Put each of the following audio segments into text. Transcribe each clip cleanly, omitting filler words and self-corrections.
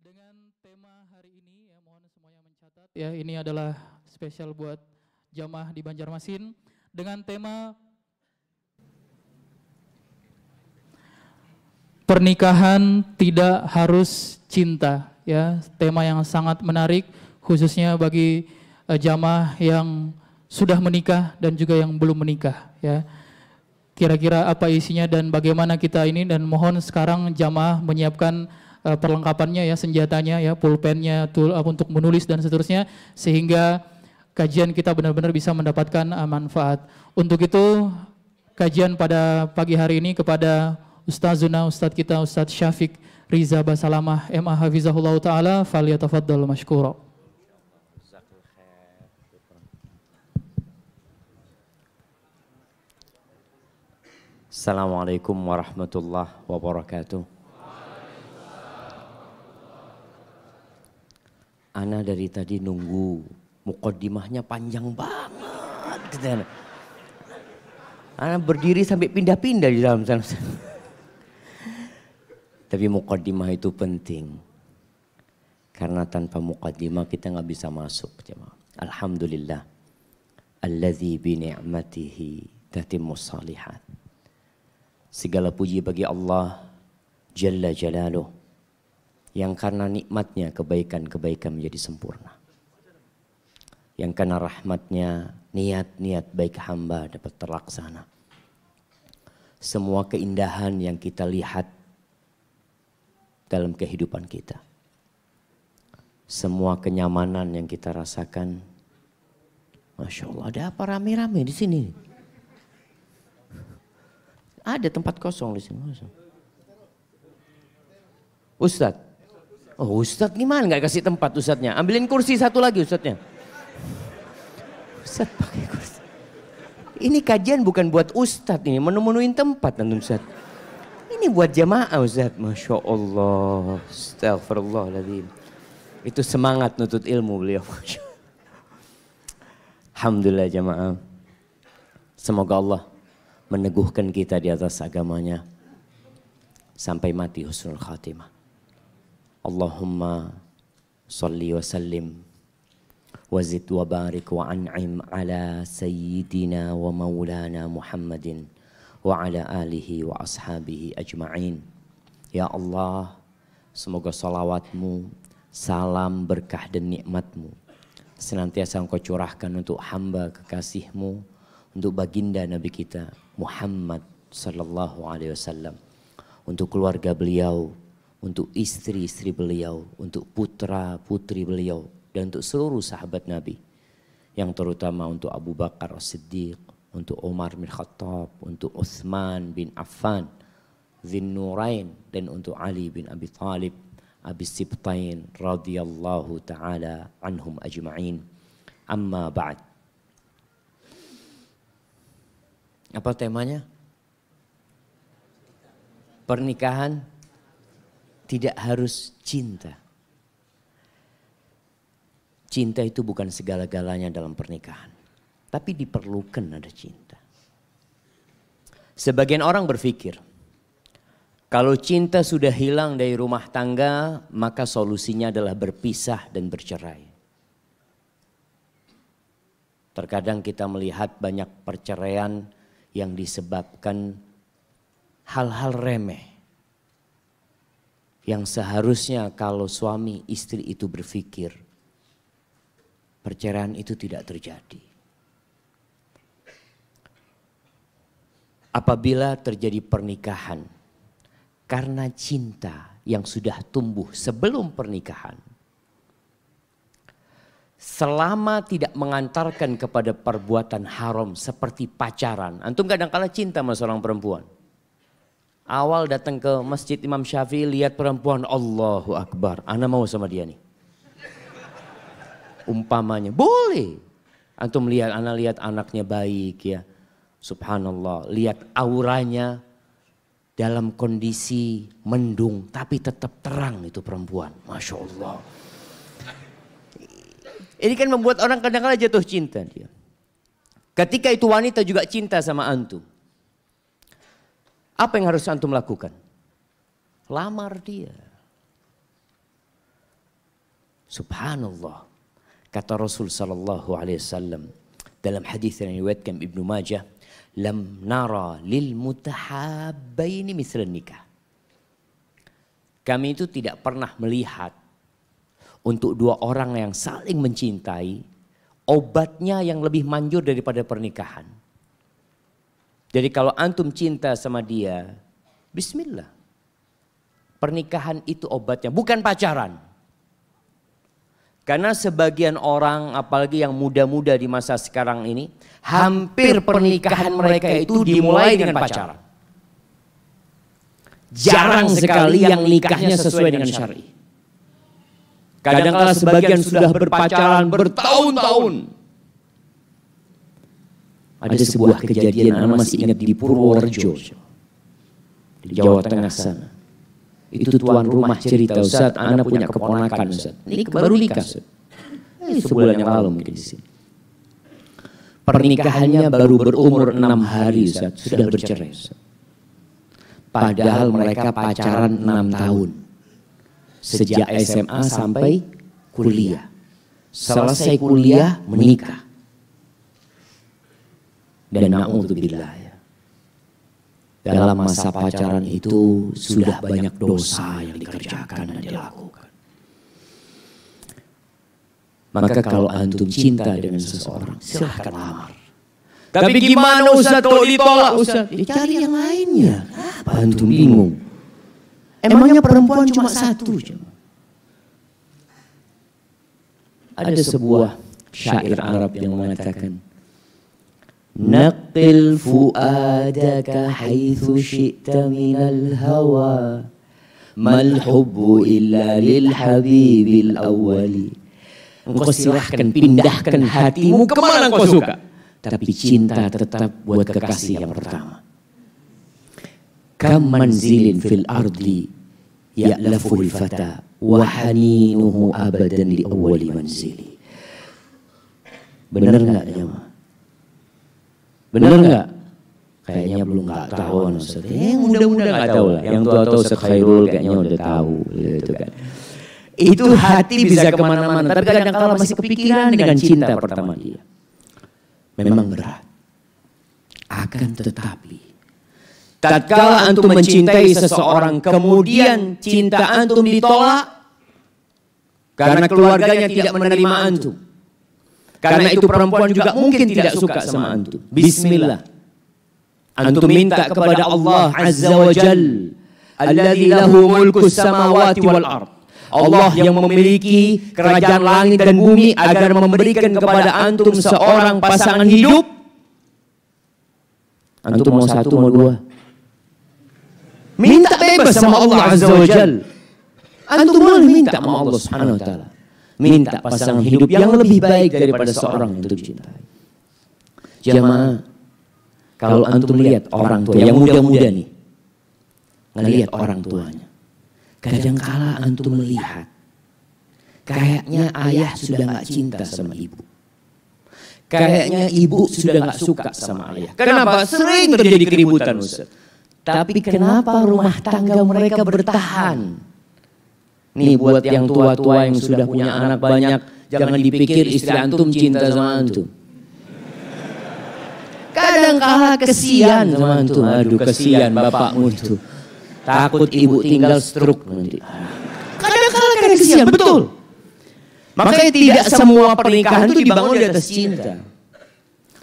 Dengan tema hari ini, ya mohon semuanya mencatat. Ya, ini adalah spesial buat jamaah di Banjarmasin dengan tema pernikahan tidak harus cinta. Ya, tema yang sangat menarik khususnya bagi jamaah yang sudah menikah dan juga yang belum menikah. Ya, kira-kira apa isinya dan bagaimana kita ini, dan mohon sekarang jamaah menyiapkan perlengkapannya ya, senjatanya ya, pulpennya, untuk menulis dan seterusnya, sehingga kajian kita benar-benar bisa mendapatkan manfaat. Untuk itu kajian pada pagi hari ini kepada Ustazuna, Ustadz kita, Ustadz Syafiq Riza Basalamah MA Hafizahullah Ta'ala, falyatafaddal mashkura. Assalamualaikum warahmatullahi wabarakatuh. Ana dari tadi nunggu muqaddimahnya panjang banget gitu. Ana berdiri sampai pindah-pindah di dalam sana. Tapi muqaddimah itu penting. Karena tanpa muqaddimah kita nggak bisa masuk, jemaah. Alhamdulillah. Alladzi bi ni'matihi tatimmus shalihat. Segala puji bagi Allah Jalla Jalaluh, yang karena nikmatnya kebaikan-kebaikan menjadi sempurna. Yang karena rahmatnya niat-niat baik hamba dapat terlaksana. Semua keindahan yang kita lihat dalam kehidupan kita, semua kenyamanan yang kita rasakan, Masya Allah, ada apa rame-rame di sini? Ada tempat kosong di sini. Ustadz. Oh Ustadz gimana nggak kasih tempat Ustadznya? Ambilin kursi satu lagi Ustadznya. Ustadz pakai kursi. Ini kajian bukan buat Ustadz ini. Menu-menuin tempat nanti Ustadz. Ini buat jamaah Ustadz. Masya Allah. Astagfirullahaladzim. Itu semangat nutut ilmu beliau. Alhamdulillah jamaah. Semoga Allah meneguhkan kita di atas agamanya sampai mati husnul khatimah. Allahumma salli wa sallim wa zid wa barik wa an'im ala sayyidina wa maulana Muhammadin wa ala alihi wa ashabihi ajma'in. Ya Allah, semoga salawatmu, salam, berkah dan nikmatmu senantiasa engkau curahkan untuk hamba kekasihmu, untuk baginda Nabi kita Muhammad sallallahu alaihi wasallam, untuk keluarga beliau, untuk istri-istri beliau, untuk putra-putri beliau, dan untuk seluruh sahabat Nabi, yang terutama untuk Abu Bakar As-Siddiq, untuk Umar bin Khattab, untuk Utsman bin Affan Dzinnurain, dan untuk Ali bin Abi Thalib Abi Sibtain radhiyallahu taala anhum ajma'in. Amma ba'd. Apa temanya? Pernikahan tidak harus cinta. Cinta itu bukan segala-galanya dalam pernikahan. Tapi diperlukan ada cinta. Sebagian orang berpikir, kalau cinta sudah hilang dari rumah tangga, maka solusinya adalah berpisah dan bercerai. Terkadang kita melihat banyak perceraian yang disebabkan hal-hal remeh. Yang seharusnya kalau suami istri itu berpikir, perceraian itu tidak terjadi. Apabila terjadi pernikahan karena cinta yang sudah tumbuh sebelum pernikahan, selama tidak mengantarkan kepada perbuatan haram seperti pacaran. Antum kadang-kala cinta sama seorang perempuan. Awal datang ke masjid Imam Syafi'i, lihat perempuan, Allahu Akbar, ana mau sama dia nih. Umpamanya, boleh. Antum lihat, ana lihat anaknya baik ya. Subhanallah, lihat auranya dalam kondisi mendung tapi tetap terang itu perempuan. Masya Allah. Ini kan membuat orang kadang-kala jatuh cinta dia. Ketika itu wanita juga cinta sama antum. Apa yang harus antum lakukan? Lamar dia. Subhanallah. Kata Rasul sallallahu alaihi wasallam dalam hadis yang diriwayatkan Ibnu Majah, lam nara lil mutahabbaini mithlan nikah. Kami itu tidak pernah melihat untuk dua orang yang saling mencintai obatnya yang lebih manjur daripada pernikahan. Jadi kalau antum cinta sama dia, bismillah. Pernikahan itu obatnya, bukan pacaran. Karena sebagian orang, apalagi yang muda-muda di masa sekarang ini, hampir pernikahan mereka itu dimulai dengan pacaran. Jarang sekali yang nikahnya sesuai dengan syar'i. Kadang-kala sebagian sudah berpacaran bertahun-tahun. Ada sebuah kejadian, anak masih ingat di Purworejo, di Jawa Tengah sana. Itu tuan rumah cerita, Ustaz, anak punya keponakan, Ustaz. Ini baru nikah, Ustaz. Sebulan yang lalu mungkin di sini. Pernikahannya baru berumur 6 hari, Ustaz. Sudah bercerai, Ustaz. Padahal mereka pacaran 6 tahun. Sejak SMA sampai kuliah. Selesai kuliah menikah. Dan na'udzubillah ya. Dalam masa pacaran itu sudah banyak dosa yang dikerjakan dan dilakukan. Maka kalau antum cinta dengan seseorang, silahkan lamar. Tapi gimana Ustaz kalau ditolak Ustaz? Ya, cari yang lainnya. Apa antum bingung? Emangnya perempuan cuma satu? Ada sebuah syair Arab yang mengatakan, Naqil fuadaka haitsu syi'ta minal hawa mal hubbu illa lil habibil awwali. Engkau silahkan pindahkan hatimu kemana engkau suka, tapi cinta tetap buat kekasih yang pertama. Kam manzilin fil ardi ya'lafuhu al-fata wa haninuhu abadan li awwali manzili. Benar enggak jemaah? Benar nggak? Kayaknya belum nggak tahu, Ustaz. Yang muda-muda nggak tahu lah. Yang tua tahu Ustaz Khairul kayaknya udah tahu, gitu kan. Itu hati bisa kemana-mana. Tapi kadang-kala masih kepikiran dengan cinta pertama dia. Memang berat. Akan tetapi, tatkala antum mencintai seseorang, kemudian cinta antum ditolak karena keluarganya tidak menerima antum. Karena itu perempuan juga mungkin tidak suka sama antum. Bismillah. Antum minta kepada Allah Azza wa Jal. Alladzi lahu mulkus samawati wal ard. Allah yang memiliki kerajaan langit dan bumi agar memberikan kepada antum seorang pasangan hidup. Antum mau satu, mau dua? Minta bebas sama Allah Azza wa Jal. Antum boleh minta sama Allah Subhanahu wa Ta'ala. Minta pasangan hidup yang lebih baik daripada seorang yang antum cintai. Jamaah, kalau antum lihat orang tua yang muda-muda nih, ngelihat orang tuanya, kadangkala antum melihat, kayaknya ayah sudah nggak cinta sama ibu, kayaknya ibu sudah nggak suka sama ayah. Kenapa? Sering terjadi keributan, Ustaz. Tapi kenapa rumah tangga mereka bertahan? Nih buat yang tua-tua yang sudah punya anak banyak, jangan dipikir istri antum cinta sama antum. Kadang-kala kesian sama antum. Aduh kesian bapakmu itu. Takut ibu tinggal stroke nanti. Kadang-kala kesian, betul. Makanya tidak semua pernikahan itu dibangun di atas cinta.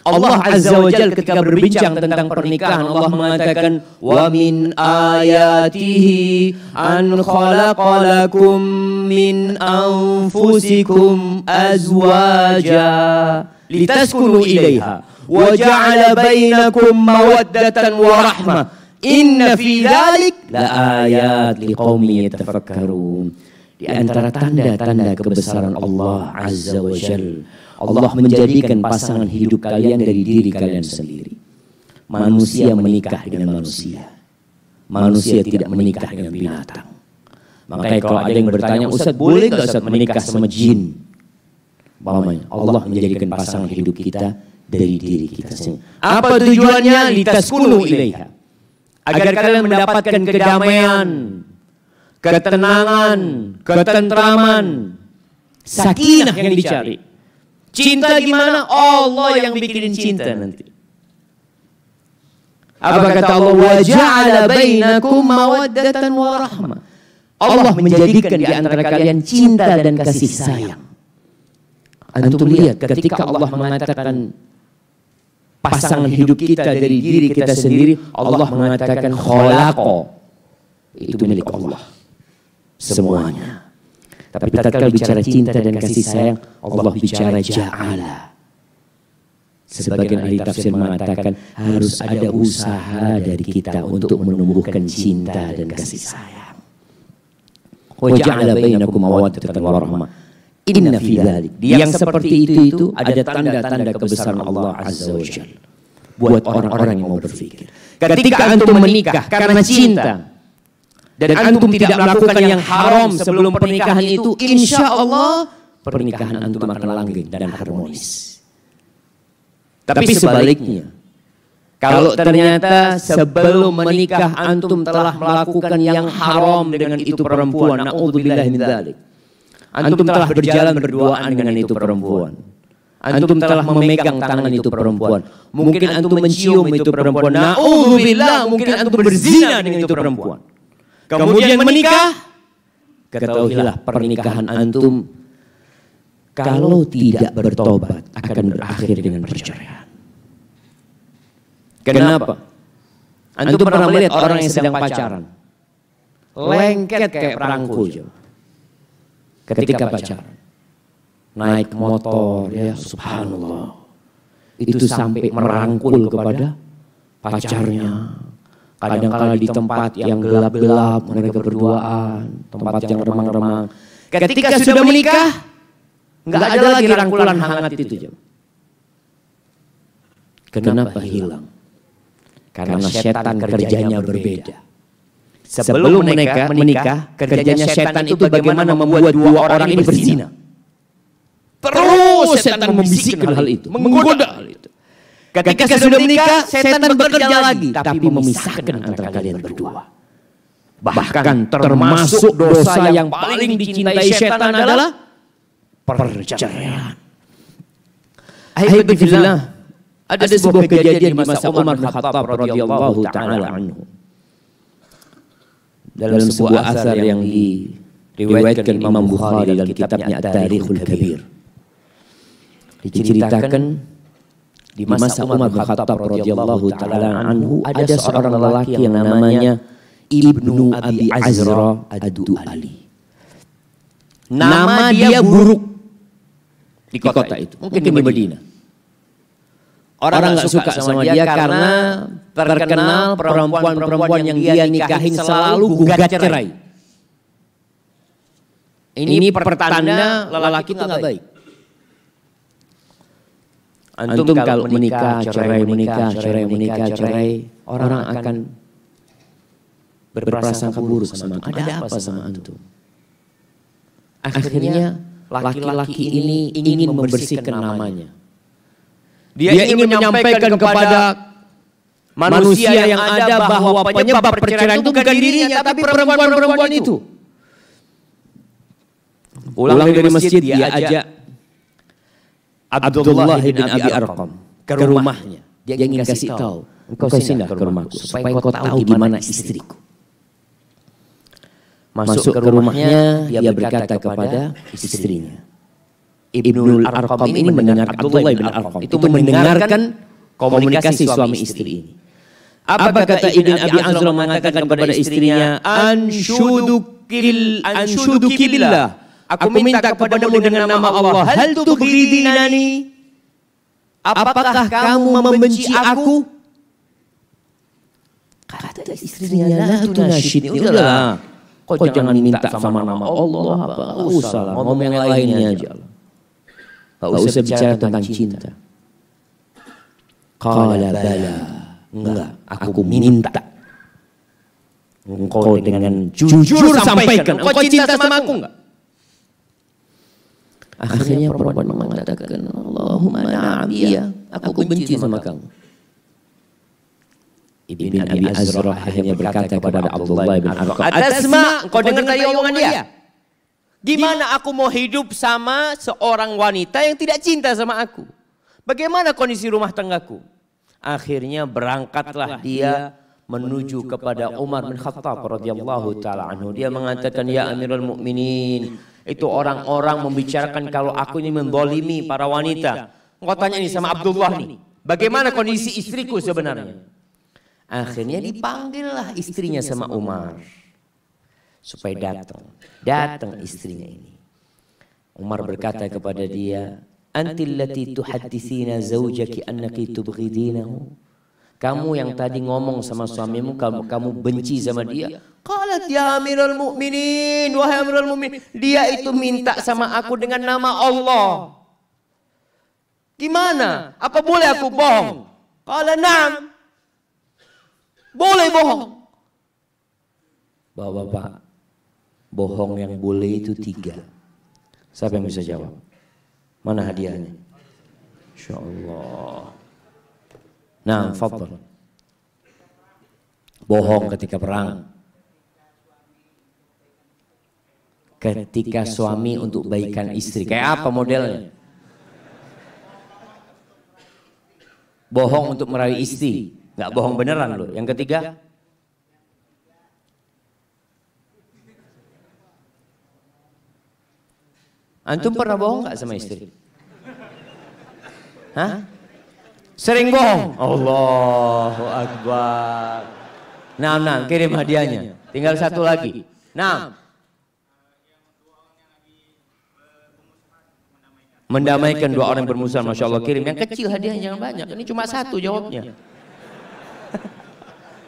Allah Azza wa Jalla ketika berbincang tentang pernikahan, Allah mengatakan, wa min ayatihi an khalaqalakum min anfusikum azwaja litaskunu ilaiha wa ja'ala bainakum mawaddatan wa rahmah inna fi dzalik la ayat liqaumin yatafakkarun. Di antara tanda-tanda kebesaran Allah Azza wa Jalla, Allah menjadikan pasangan hidup kalian dari diri kalian sendiri. Manusia menikah dengan manusia. Manusia tidak menikah dengan binatang. Makanya kalau ada yang bertanya, Ustaz boleh gak Ustaz menikah sama jin? Allah menjadikan pasangan hidup kita dari diri kita sendiri. Apa tujuannya? Litaskunu ilaiha. Agar kalian mendapatkan kedamaian, ketenangan, ketentraman. Sakinah yang dicari. Cinta gimana? Allah yang bikin cinta nanti. Apa kata Allah? Wa ja'ala bainakum mawaddatan wa rahmah. Allah menjadikan di antara kalian cinta dan kasih sayang. Antum lihat ketika Allah mengatakan pasangan hidup kita dari diri kita sendiri, Allah mengatakan khalaqa. Itu milik Allah. Semuanya. Tapi tatkala bicara cinta dan kasih sayang, Allah bicara ja'ala. Sebagian ahli tafsir mengatakan harus ada usaha dari kita untuk menumbuhkan cinta dan kasih sayang. Wa ja'ala bainakum mawaddatan wa rahmah. Inna fi dzalik. Yang seperti itu ada tanda-tanda kebesaran Allah Azza wa Jalla buat orang-orang yang mau berpikir. Ketika antum menikah karena cinta dan antum tidak melakukan yang haram sebelum pernikahan itu, insya Allah pernikahan antum akan langgeng dan harmonis. Tapi sebaliknya, kalau ternyata sebelum menikah antum telah melakukan yang haram dengan itu perempuan, na'udzubillahi min dzalik. Antum telah berjalan berduaan dengan itu perempuan. Antum telah memegang tangan itu perempuan. Mungkin antum mencium itu perempuan. Na'udzubillah, mungkin antum berzina dengan itu perempuan. Kemudian menikah, ketahuilah pernikahan antum kalau tidak bertobat akan berakhir dengan perceraian. Kenapa? Antum pernah melihat orang yang sedang pacaran, lengket kayak perangko. Ketika pacaran, naik motor, ya subhanallah, itu sampai merangkul kepada pacarnya. Kadang-kala di tempat yang gelap-gelap mereka berduaan, tempat yang remang-remang. Ketika sudah menikah, nggak ada lagi rangkulan hangat itu. Kenapa hilang? Karena setan kerjanya berbeda. Sebelum menikah, kerjanya setan itu bagaimana membuat dua orang ini berzina. Terus setan membisikkan hal itu, menggoda hal itu. Ketika sudah menikah, setan bekerja lagi, tapi memisahkan antara kalian berdua. Bahkan termasuk dosa yang paling dicintai setan adalah perceraian. Alhamdulillah, ada sebuah kejadian di masa Umar bin Khattab radhiyallahu taala anhu. Dalam sebuah asar yang diriwayatkan Imam Bukhari dalam kitabnya At-Tarikhul Kabir, diceritakan di masa Umar bin Khattab radhiyallahu taala anhu ada seorang lelaki yang namanya Ibnu Abi Azra Ad-Du'ali. Nama dia buruk di kota itu, mungkin di Madinah. Orang nggak suka sama dia karena terkenal perempuan-perempuan yang dia nikahin selalu gugat cerai. Ini pertanda lelaki itu nggak baik. Antum kalau menikah, cerai, orang akan berprasangka buruk sama antum. Ada apa sama antum? Akhirnya laki-laki ini ingin membersihkan namanya. Dia ingin menyampaikan kepada manusia yang ada bahwa penyebab perceraian itu bukan dirinya, tapi perempuan-perempuan itu. Pulang dari masjid dia ajak Abdullah bin Abi Arqam ke rumahnya. Dia ingin kasih tahu, engkau singgah ke rumahku supaya engkau tahu di mana istriku. Masuk ke rumahnya, dia berkata kepada istrinya. Ibnul Arqam ini mendengar Abdullah bin Arqam itu mendengarkan komunikasi suami istri ini. Apa kata Ibn Abi Azra mengatakan kepada istrinya, Ansyudukillah, aku minta kepadamu dengan nama Allah, hal tubghidinani, apakah kamu membenci aku? Kata istrinya, la tunasyidni, udahlah, kau jangan minta sama nama Allah, apa usah lah, ngomong yang lainnya aja. Gak usah bicara tentang cinta. Qala bala, enggak, aku minta. Engkau dengan jujur sampaikan, engkau cinta sama aku enggak? Akhirnya perempuan mengatakan, Allahumma na'am, iya, aku benci sama kamu. Ibn Abi Azra akhirnya berkata kepada Abdullah bin Arqam, Atasma, engkau dengar tadi omongan dia? Gimana aku mau hidup sama seorang wanita yang tidak cinta sama aku? Bagaimana kondisi rumah tanggaku? Akhirnya berangkatlah dia menuju kepada Umar bin Khattab radhiyallahu taala anhu. Dia mengatakan, ya Amirul Mukminin, itu orang-orang membicarakan kalau aku ini menzalimi para wanita. Engkau tanya ini sama Abdullah nih, bagaimana kondisi istriku sebenarnya? Akhirnya dipanggillah istrinya sama Umar supaya datang istrinya ini. Umar berkata kepada dia, antil lati tuhadditsina zawjaki annaki tubghidinahu. Kamu yang tadi ngomong sama suamimu kamu benci sama dia. Qalat ya Amirul Mukminin, wahai Amirul Mukminin, dia itu minta sama aku dengan nama Allah. Gimana? Apa boleh aku bohong? Qala na'am. Boleh bohong. Bapak-bapak, bohong yang boleh itu 3. Siapa yang bisa jawab? Mana hadiahnya? Insyaallah. Nah, fadhal. Bohong ketika perang. Ketika suami untuk baikan istri. Kayak apa modelnya? Bohong untuk merayu istri. Nggak bohong beneran loh. Yang ketiga? Antum pernah bohong nggak sama istri? Hah? Sering bohong? Allahu Akbar. Nah, kirim hadiahnya. Tinggal 1 lagi. Nah, mendamaikan 2 orang bermusuhan, masya Allah. Kirim yang kecil hadiahnya, jangan banyak. Ini cuma 1 jawabnya.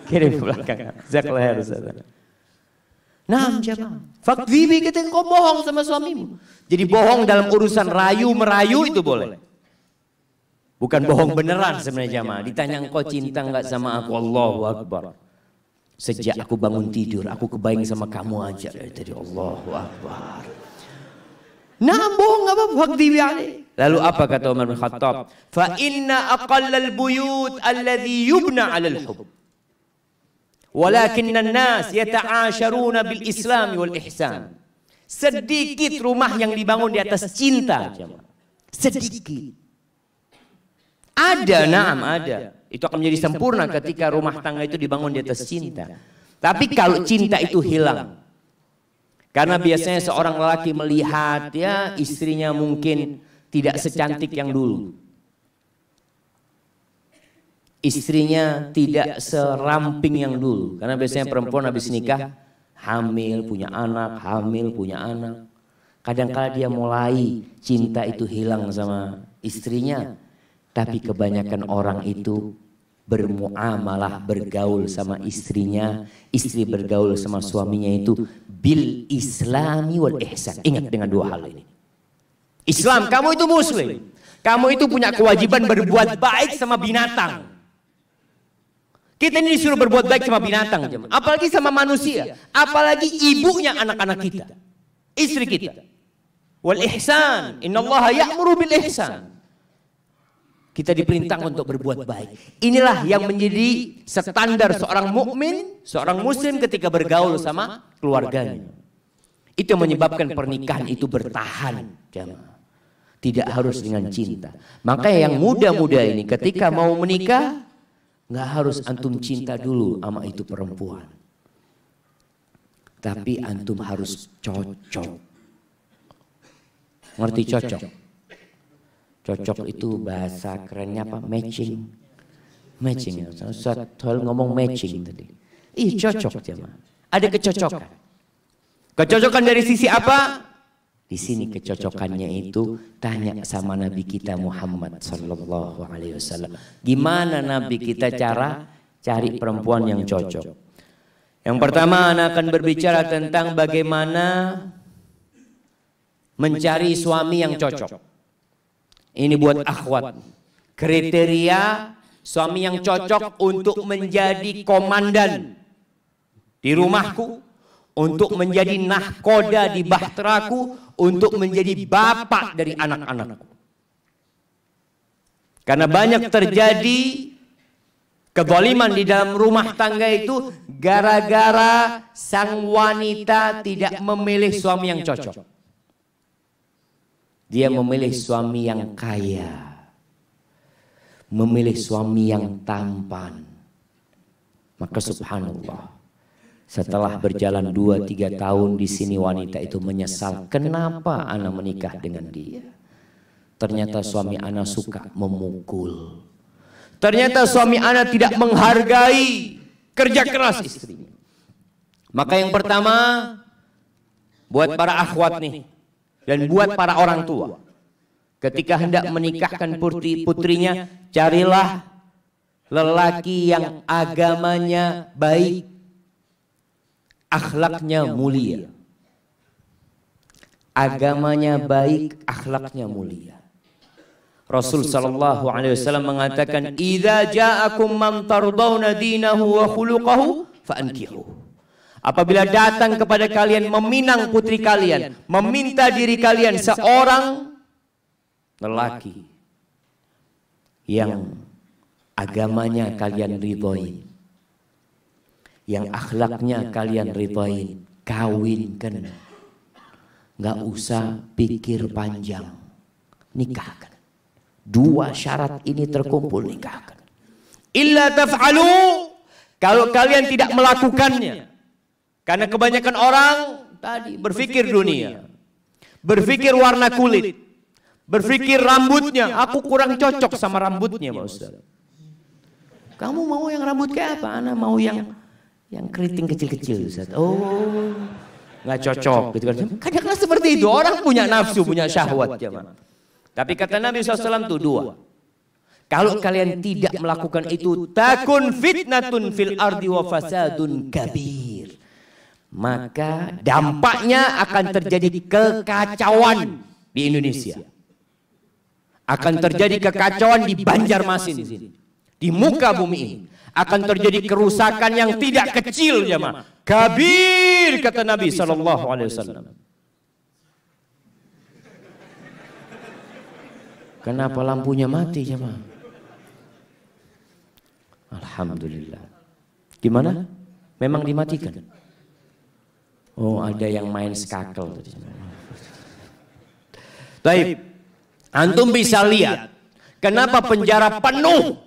Kirim ke belakang. Jazakallahu khair Ustaz. Nah, jamaah. Fakdzibi, kita engkau bohong sama suamimu. Jadi bohong dalam urusan rayu merayu itu boleh. Bukan bohong beneran sebenarnya jamaah. Ditanya engkau cinta enggak sama aku? Allahu Akbar. Sejak aku bangun tidur, aku kebayang sama kamu aja dari tadi. Allahu Akbar. Nah, bohong enggak apa-apa. Fakdzibi alaih. Lalu apa kata Umar bin Khattab? Fa inna aqallal buyut alladhi yubna 'alal hubb. Walakinnan nas yata'asharuna bil Islam wal ihsan. Sedikit rumah yang dibangun di atas cinta. Sedikit. Ada, naam ada. Itu akan menjadi sempurna ketika rumah tangga itu dibangun di atas cinta. Tapi kalau cinta itu hilang. Karena biasanya seorang lelaki melihat ya istrinya mungkin tidak secantik yang dulu. Istrinya tidak seramping yang dulu. Karena biasanya perempuan habis nikah hamil, punya anak, hamil, punya anak. Kadang-kala dia mulai cinta itu hilang sama istrinya. Tapi kebanyakan orang itu bermuamalah, bergaul sama istrinya. Istri bergaul sama suaminya itu bil islami wal ihsan. Ingat dengan 2 hal ini. Islam, kamu itu muslim. Kamu itu punya kewajiban berbuat baik sama binatang. Kita ini disuruh berbuat baik sama binatang, apalagi sama manusia, apalagi ibunya anak-anak kita, istri kita. Wal ihsan, innallaha ya'muru bil ihsan. Kita diperintah untuk berbuat baik. Inilah yang menjadi standar seorang mukmin, seorang muslim ketika bergaul sama keluarganya. Itu yang menyebabkan pernikahan itu bertahan, jemaah. Tidak harus dengan cinta. Makanya yang muda-muda ini ketika mau menikah, nggak harus antum cinta dulu sama itu perempuan. Tapi antum harus cocok. Ngerti cocok? Cocok itu bahasa kerennya apa? Matching. Matching. Soal ngomong matching tadi. Ih, cocok jemaah. Ada kecocokan. Kecocokan dari sisi apa? Di sini kecocokannya itu tanya sama Nabi kita Muhammad sallallahu alaihi wasallam. Gimana Nabi kita cara cari perempuan yang cocok? Yang pertama anak akan berbicara tentang bagaimana mencari suami yang cocok. Ini buat akhwat. Kriteria suami yang cocok untuk menjadi komandan di rumahku, untuk menjadi nahkoda di bahteraku, untuk menjadi bapak dari anak-anakku. Karena banyak terjadi kezaliman di dalam rumah tangga itu gara-gara sang wanita tidak memilih suami yang cocok. Dia memilih suami yang kaya, memilih suami yang tampan. Maka subhanallah, setelah berjalan 2-3 tahun di sini wanita itu menyesal, kenapa ana menikah dengan dia? Ternyata suami ana suka memukul. Ternyata suami ana tidak menghargai kerja keras istrinya. Maka yang pertama, buat para akhwat nih, dan buat para orang tua, ketika hendak menikahkan putrinya, carilah lelaki yang agamanya baik, akhlaknya mulia. Agamanya baik, akhlaknya mulia. Rasul sallallahu alaihi wasallam mengatakan, "Idza ja'akum man tardawna dinahu wa khuluquhu fa'ankihu." Apabila datang kepada kalian meminang putri kalian, meminta diri kalian seorang lelaki yang agamanya kalian ridhoi, yang akhlaknya kalian ridhoi, kawinkan. Nggak usah pikir panjang, nikahkan. 2 syarat ini terkumpul, nikahkan. Illa taf'alu, kalau kalian tidak melakukannya. Karena kebanyakan orang tadi berpikir dunia, berpikir warna kulit, berpikir rambutnya, aku kurang cocok sama rambutnya Pak Ustaz. Kamu mau yang rambut kayak apa? Ana mau yang keriting kecil-kecil Ustaz. Oh, nggak cocok gitu kan. Kadang-kadang seperti itu, orang punya nafsu, punya syahwat jemaah. Tapi kata Nabi SAW itu 2. Kalau kalian tidak melakukan itu, takun fitnatun fil ardi wa fasadun kabir. Maka dampaknya akan terjadi kekacauan di Indonesia. Akan terjadi kekacauan di Banjarmasin, di muka bumi ini. Akan terjadi kerusakan yang tidak kecil jemaah. Kabir kata Nabi SAW. Kenapa lampunya mati jemaah? Alhamdulillah. Gimana? Memang dimatikan? Oh, ada yang main skakel tadi. Baik, antum bisa lihat kenapa penjara penuh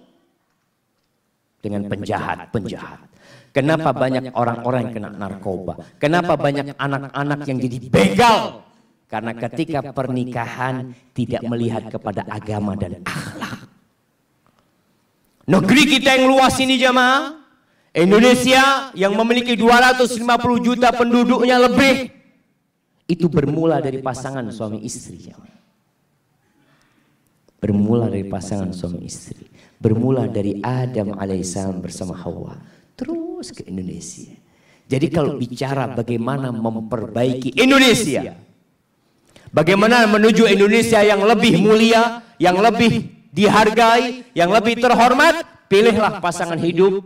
dengan penjahat-penjahat. Kenapa banyak orang-orang yang kena narkoba? Kenapa banyak anak-anak yang jadi begal? Karena ketika pernikahan tidak melihat kepada agama dan akhlak. Negeri kita yang luas ini jamaah, Indonesia yang memiliki 250 juta penduduknya lebih, itu bermula dari pasangan suami istri. Bermula dari pasangan suami istri. Bermula dari Adam alaihissalam bersama Hawa. Terus ke Indonesia. Jadi kalau bicara bagaimana memperbaiki Indonesia, bagaimana menuju Indonesia yang lebih mulia, yang lebih dihargai, yang lebih terhormat, pilihlah pasangan hidup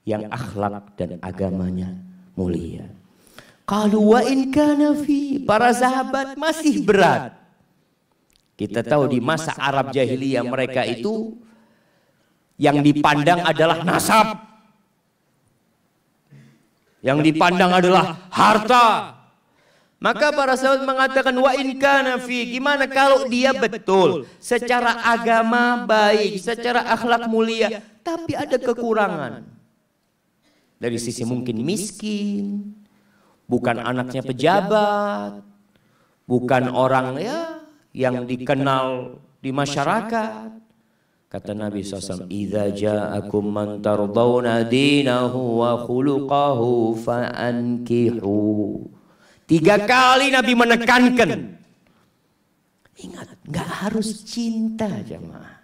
yang akhlak dan agamanya mulia. Qalu wa in kana fi, para sahabat masih berat. Kita tahu di masa Arab jahiliyah mereka itu yang dipandang adalah nasab. Yang dipandang adalah harta. Maka para sahabat mengatakan wa in kana fi, gimana kalau dia betul secara agama baik, secara akhlak mulia, tapi ada kekurangan. Dari sisi mungkin miskin, bukan anaknya pejabat, bukan orang yang dikenal di masyarakat. Kata Nabi SAW, "Idza ja'akum man tardawna dinahu wa khuluquhu fa'ankihu." 3 kali Nabi menekankan. Ingat, nggak harus cinta jemaah,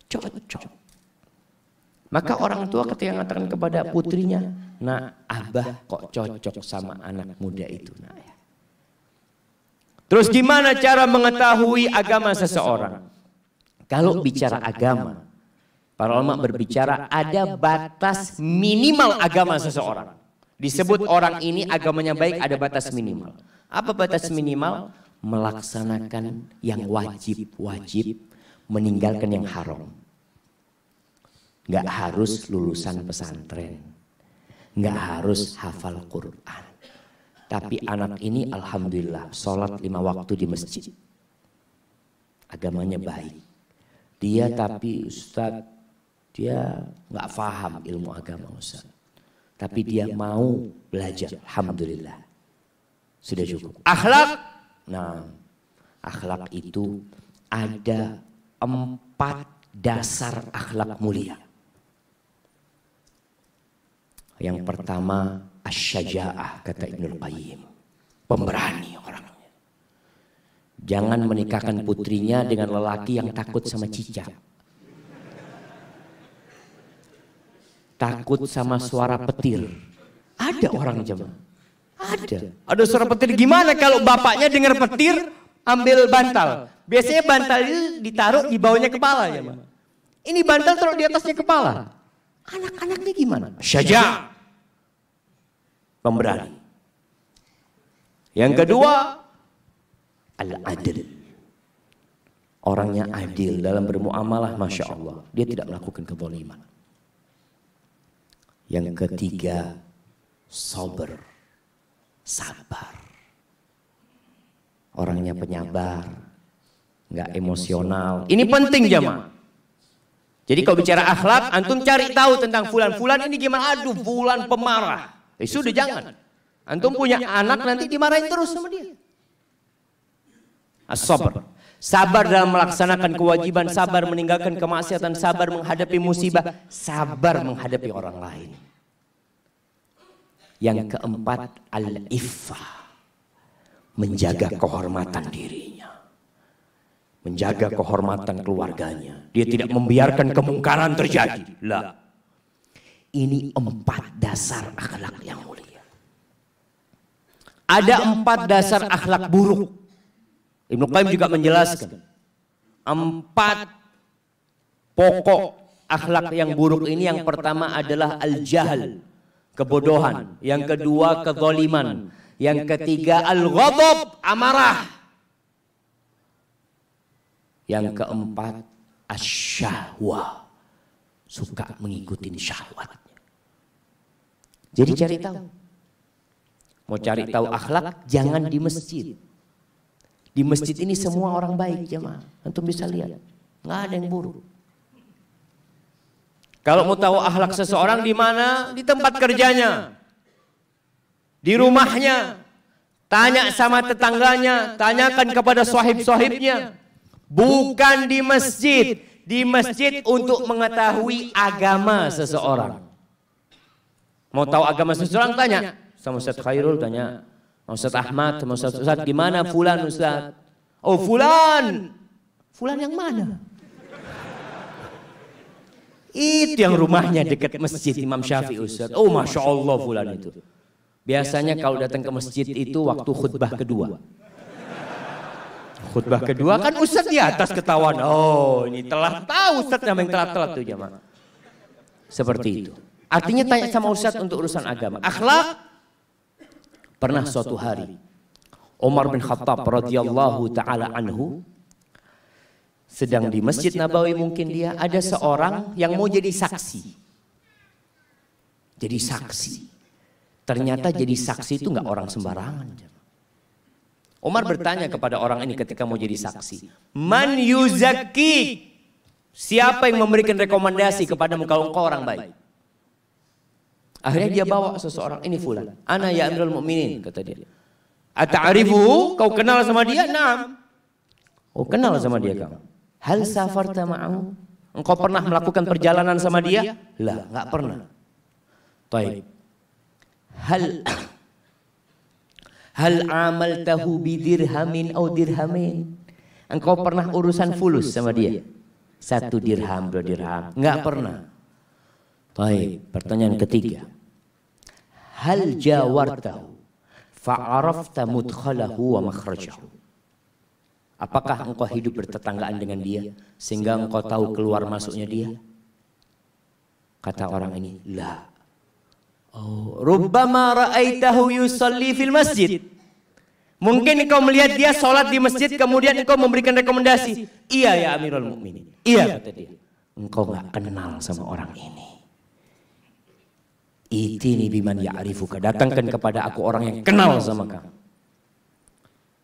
cocok. Maka orang tua ketika mengatakan kepada putrinya, "Nah, abah kok cocok sama anak muda itu." Nah, ya. Terus gimana cara mengetahui agama seseorang? Kalau bicara agama, para ulama berbicara ada batas minimal agama seseorang. Disebut orang ini agamanya baik, ada batas minimal. Apa batas minimal? Melaksanakan yang wajib-wajib, meninggalkan yang haram. Nggak harus lulusan pesantren, nggak harus hafal Quran. Tapi anak ini alhamdulillah sholat 5 waktu di masjid. agamanya baik. Dia tapi Ustaz, dia nggak paham ilmu agama Ustaz. Tapi dia mau belajar, alhamdulillah. Sudah cukup. Akhlak, nah akhlak itu ada 4 dasar akhlak mulia. Yang pertama asy-syaja'ah, kata Ibnul Qayyim, pemberani orangnya. Jangan menikahkan putrinya dengan lelaki yang takut sama cicak, takut sama suara petir. Ada orang jemaah, ada suara petir. Gimana kalau bapaknya dengar petir ambil bantal? Biasanya bantal itu ditaruh di bawahnya kepala ya. Ini bantal taruh di atasnya kepala. Anak-anaknya gimana? Syaja', pemberani. Yang kedua, al-adil. Orangnya adil dalam bermuamalah, Masya Allah. Dia tidak melakukan kezaliman. Yang ketiga, sabar. Sabar. Orangnya penyabar, nggak emosional. Ini penting jemaah. Jadi kalau bicara akhlak, antum cari tahu tentang fulan ini gimana. Aduh, fulan pemarah. Sudah jangan. Antum punya anak nanti dimarahin terus sama dia. As-sabar. Sabar dalam melaksanakan kewajiban, sabar meninggalkan kemaksiatan, sabar menghadapi musibah, sabar menghadapi orang lain. Yang keempat, al-iffah. Menjaga kehormatan dirinya. Menjaga kehormatan keluarganya. Dia tidak membiarkan kemungkaran terjadi. Lah. Ini 4 dasar akhlak yang mulia. Ada 4 dasar akhlak buruk. Ibnu Qayyim juga menjelaskan 4 pokok akhlak yang buruk ini. Yang pertama adalah al-jahl, kebodohan. Yang kedua kezaliman. Yang ketiga al-ghadab, amarah. Yang keempat asyahwah, suka mengikuti syahwatnya. Jadi cari tahu. Mau cari tahu akhlak, jangan di masjid. Di masjid ini semua orang baik jemaah. Antum bisa lihat, nggak ada yang buruk. Kalau mau tahu akhlak seseorang di mana? Di tempat kerjanya, di rumahnya. Tanya sama tetangganya, tanyakan kepada sahib-sahibnya. Bukan di masjid. Di masjid untuk mengetahui agama seseorang. Mau tahu agama seseorang, tanya sama Ustaz Khairul, tanya Ustaz Ahmad, sama Ustaz gimana fulan Ustaz? Oh fulan. Fulan yang mana? Itu yang rumahnya dekat masjid Imam Syafi'i Ustaz. Oh Masya Allah fulan itu. Biasanya kalau datang ke masjid itu waktu khutbah kedua. Khutbah kedua kan Ustaz di atas ketahuan. Oh ini telah tahu Ustaz yang telat-telat tuh jamaah. Seperti itu. Artinya tanya sama Ustaz untuk urusan agama. Akhlak. Pernah suatu hari Umar bin Khattab radhiyallahu taala anhu sedang di Masjid Nabawi, mungkin dia ada seorang yang mau jadi saksi. Jadi saksi. Ternyata jadi saksi itu nggak orang sembarangan. Umar bertanya kepada orang ini ketika mau jadi saksi, man yuzaki, siapa yang memberikan rekomendasi kepadamu kalau engkau orang baik? Akhirnya dia bawa seseorang, ini fulan, ana ya Amirul Mukminin, kata dia. Ata'rifu, kau kenal sama dia? Naam. Oh kenal sama dia kamu. Hal safarta ma'ahu, engkau pernah melakukan perjalanan sama dia? Lah, enggak pernah. Baik. Hal amaltahu bidirhamin atau dirhamin, engkau pernah urusan fulus sama dia? 1 dirham, 2 dirham? Enggak pernah. Baik, pertanyaan ketiga. Hal jawartahu fa'arafta mudkhalahu wa makhrajahu. Apakah engkau hidup bertetanggaan dengan dia sehingga engkau tahu keluar masuknya dia? Kata orang ini, la. Oh, rubbama ra'aitahu yusalli fil masjid. Mungkin engkau melihat dia sholat di masjid kemudian engkau memberikan rekomendasi. Iya ya Amirul Mukminin. Iya kata dia. Engkau enggak kenal sama orang ini. Itini biman ya'rifuka, datangkan kepada aku orang yang kenal sama kamu.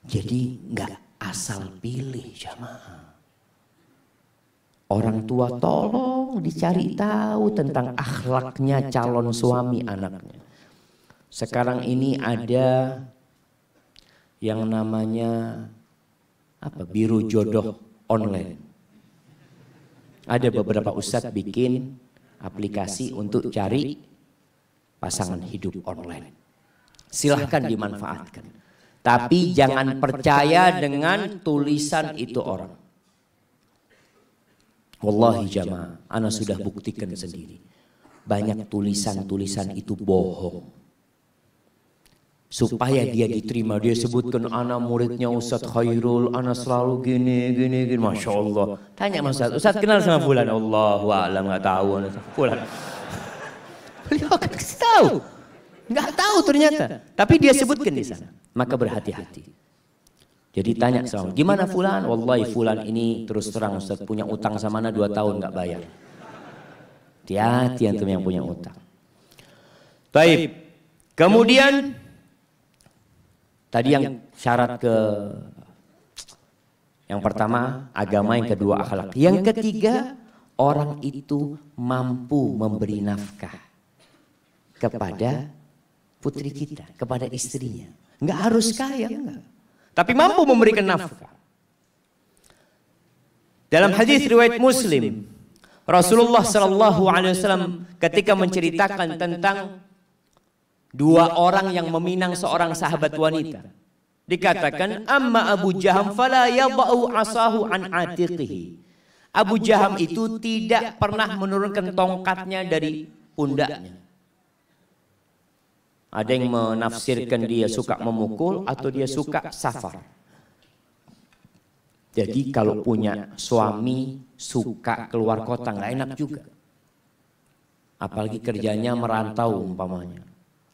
Jadi enggak asal pilih jamaah. Orang tua tolong dicari tahu tentang akhlaknya calon suami anaknya. Sekarang ini ada yang namanya biro jodoh online. Ada beberapa ustadz bikin aplikasi untuk cari pasangan hidup online. Silahkan dimanfaatkan. Tapi jangan percaya dengan tulisan itu orang. Wallahi jamaah, ana sudah buktikan sendiri. Banyak tulisan-tulisan itu bohong. Supaya dia diterima, dia sebutkan ana muridnya Ustadz Khairul, ana selalu gini. Masya Allah. Tanya Ustadz kenal sama fulan? Allahu a'lam, nggak tahu fulan. Beliau akan kasih tahu. Nggak tahu ternyata. Tapi dia sebutkan di sana. Maka berhati-hati. Jadi tanya sama, gimana fulan? Wallahi fulan ini terus terang Ustaz punya utang sama ana 2 tahun nggak bayar. Hati-hati antum yang punya utang. Taib. Kemudian tadi yang syarat yang pertama agama, yang kedua akhlak. Yang ketiga orang itu mampu memberi nafkah kepada putri kita, kepada istrinya. Nggak harus kaya, enggak. Tapi mampu memberikan nafkah. Dalam hadis riwayat Muslim, Rasulullah SAW ketika menceritakan tentang 2 orang yang meminang seorang sahabat wanita, dikatakan amma Abu Jaham fala yadau asahu an atiqihi. Abu Jaham itu tidak pernah menurunkan tongkatnya dari pundaknya. Ada yang menafsirkan dia suka memukul atau dia suka safar. Jadi kalau punya suami suka keluar kota nggak enak juga. Apalagi kerjanya merantau umpamanya.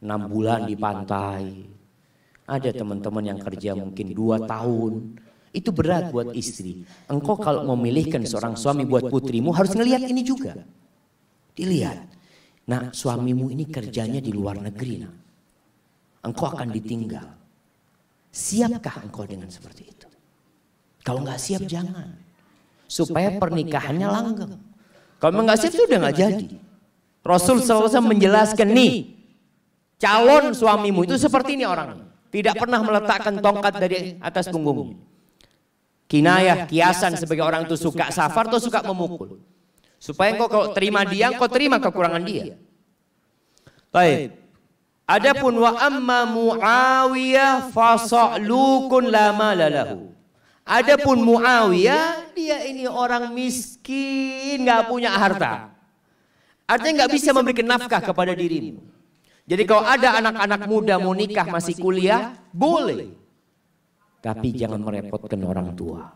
6 bulan di pantai. Ada teman-teman yang kerja mungkin 2 tahun. Itu berat buat istri. Engkau kalau memilihkan seorang suami buat putrimu harus ngelihat ini juga. Dilihat. Nah suamimu ini kerjanya di luar negeri. Nah. Engkau akan ditinggal. Siapkah engkau dengan seperti itu? Kalau nggak siap jangan. Supaya pernikahannya langgeng. Kalau nggak siap sudah nggak jadi. Rasul SAW menjelaskan nih, calon suamimu itu seperti ini orangnya. Tidak pernah meletakkan tongkat dari atas punggungnya. Kinayah, kiasan sebagai orang itu suka safar atau suka memukul. Supaya engkau kalau terima dia, engkau terima kekurangan dia. Baik. Adapun wa amma Muawiyah fasalukun la malalahu. Adapun Muawiyah dia ini orang miskin, nggak punya harta. Artinya nggak bisa memberikan nafkah kepada dirimu. Jadi kalau ada anak-anak muda mau nikah masih kuliah, boleh. Tapi jangan merepotkan orang tua.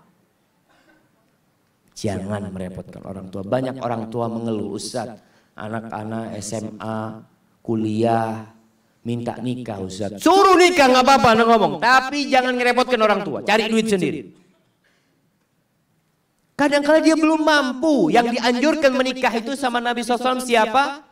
Jangan merepotkan orang tua. Banyak orang tua mengeluh, Ustaz, anak-anak SMA, kuliah, minta nikah Ustaz. Suruh nikah nggak apa-apa ngomong, tapi jangan ngerepotkan orang tua, cari duit sendiri. Kadang-kadang dia belum mampu. Yang dianjurkan menikah itu sama Nabi SAW siapa?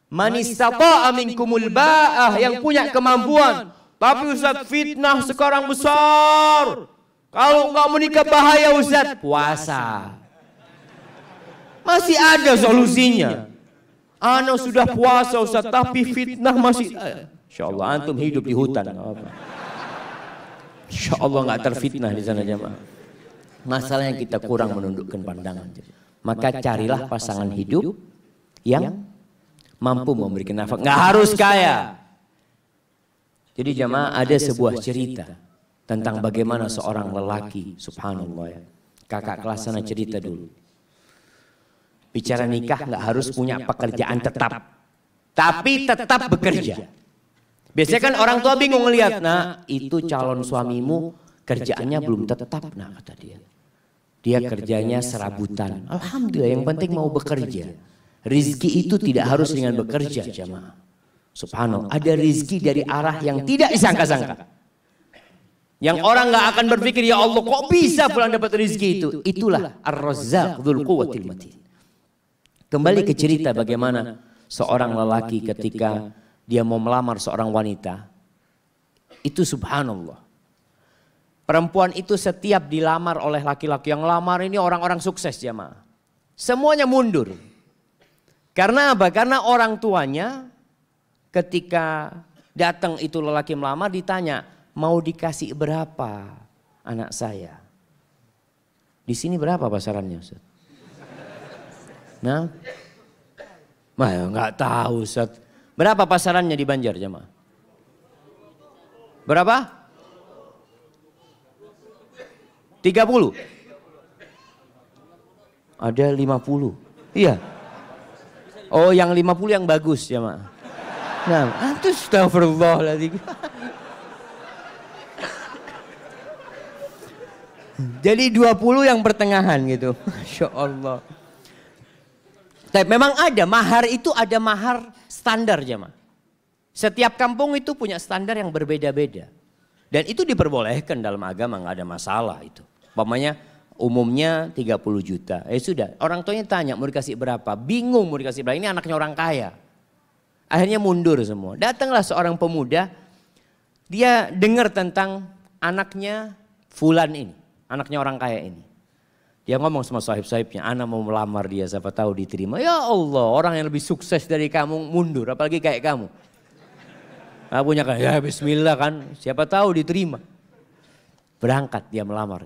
Man istata'a minkumul ba'ah, yang punya kemampuan. Tapi Ustaz fitnah sekarang besar. Kalau nggak menikah bahaya Ustaz. Puasa. Masih ada solusinya. Ana sudah puasa Ustaz, tapi fitnah masih. Insyaallah antum hidup di hutan. Insyaallah nggak terfitnah di sana jemaah. Masalahnya kita kurang menundukkan pandangan. Maka carilah pasangan hidup yang mampu memberikan nafkah. Nggak harus kaya. Jadi jemaah ada sebuah cerita tentang bagaimana seorang lelaki, subhanallah ya. Kakak kelas sana cerita dulu. Bicara nikah nggak harus punya pekerjaan tetap, tapi tetap bekerja. Biasanya kan orang tua bingung ngelihat, nah itu calon suamimu kerjaannya belum tetap, nah kata dia. Dia kerjanya serabutan. Alhamdulillah yang penting mau bekerja. Rizki itu tidak harus dengan bekerja jamaah. Subhanallah, ada rizki dari arah yang tidak disangka-sangka. Yang orang nggak akan berpikir, ya Allah kok bisa pulang dapat rizki itu. Itulah Ar-Razzaq Dzul Quwwatil Matin. Kembali ke cerita bagaimana seorang lelaki ketika dia mau melamar seorang wanita. Itu subhanallah. Perempuan itu setiap dilamar oleh laki-laki, yang lamar ini orang-orang sukses jamaah. Semuanya mundur. Karena apa? Karena orang tuanya ketika datang itu lelaki melamar ditanya, mau dikasih berapa anak saya? Di sini berapa pasarannya, Ustaz? Nah, nggak tahu, Ustaz. Berapa pasarannya di Banjar, jemaah? Berapa? 30. Ada 50. Iya. Oh, yang 50 yang bagus, jemaah. Nah, astagfirullahaladzim. Jadi 20 yang pertengahan gitu. Masya Allah. Tapi memang ada, mahar itu ada mahar standar jemaah. Setiap kampung itu punya standar yang berbeda-beda. Dan itu diperbolehkan dalam agama, nggak ada masalah itu. Umpamanya umumnya 30 juta. Sudah, orang tuanya tanya mau dikasih berapa. Bingung mau dikasih berapa, ini anaknya orang kaya. Akhirnya mundur semua. Datanglah seorang pemuda, dia dengar tentang anaknya Fulan ini. Anaknya orang kaya ini. Dia ngomong sama sahib-sahibnya, anak mau melamar dia, siapa tahu diterima. Ya Allah, orang yang lebih sukses dari kamu mundur, apalagi kayak kamu. Nah, punya kan, ya bismillah kan, siapa tahu diterima. Berangkat dia melamar.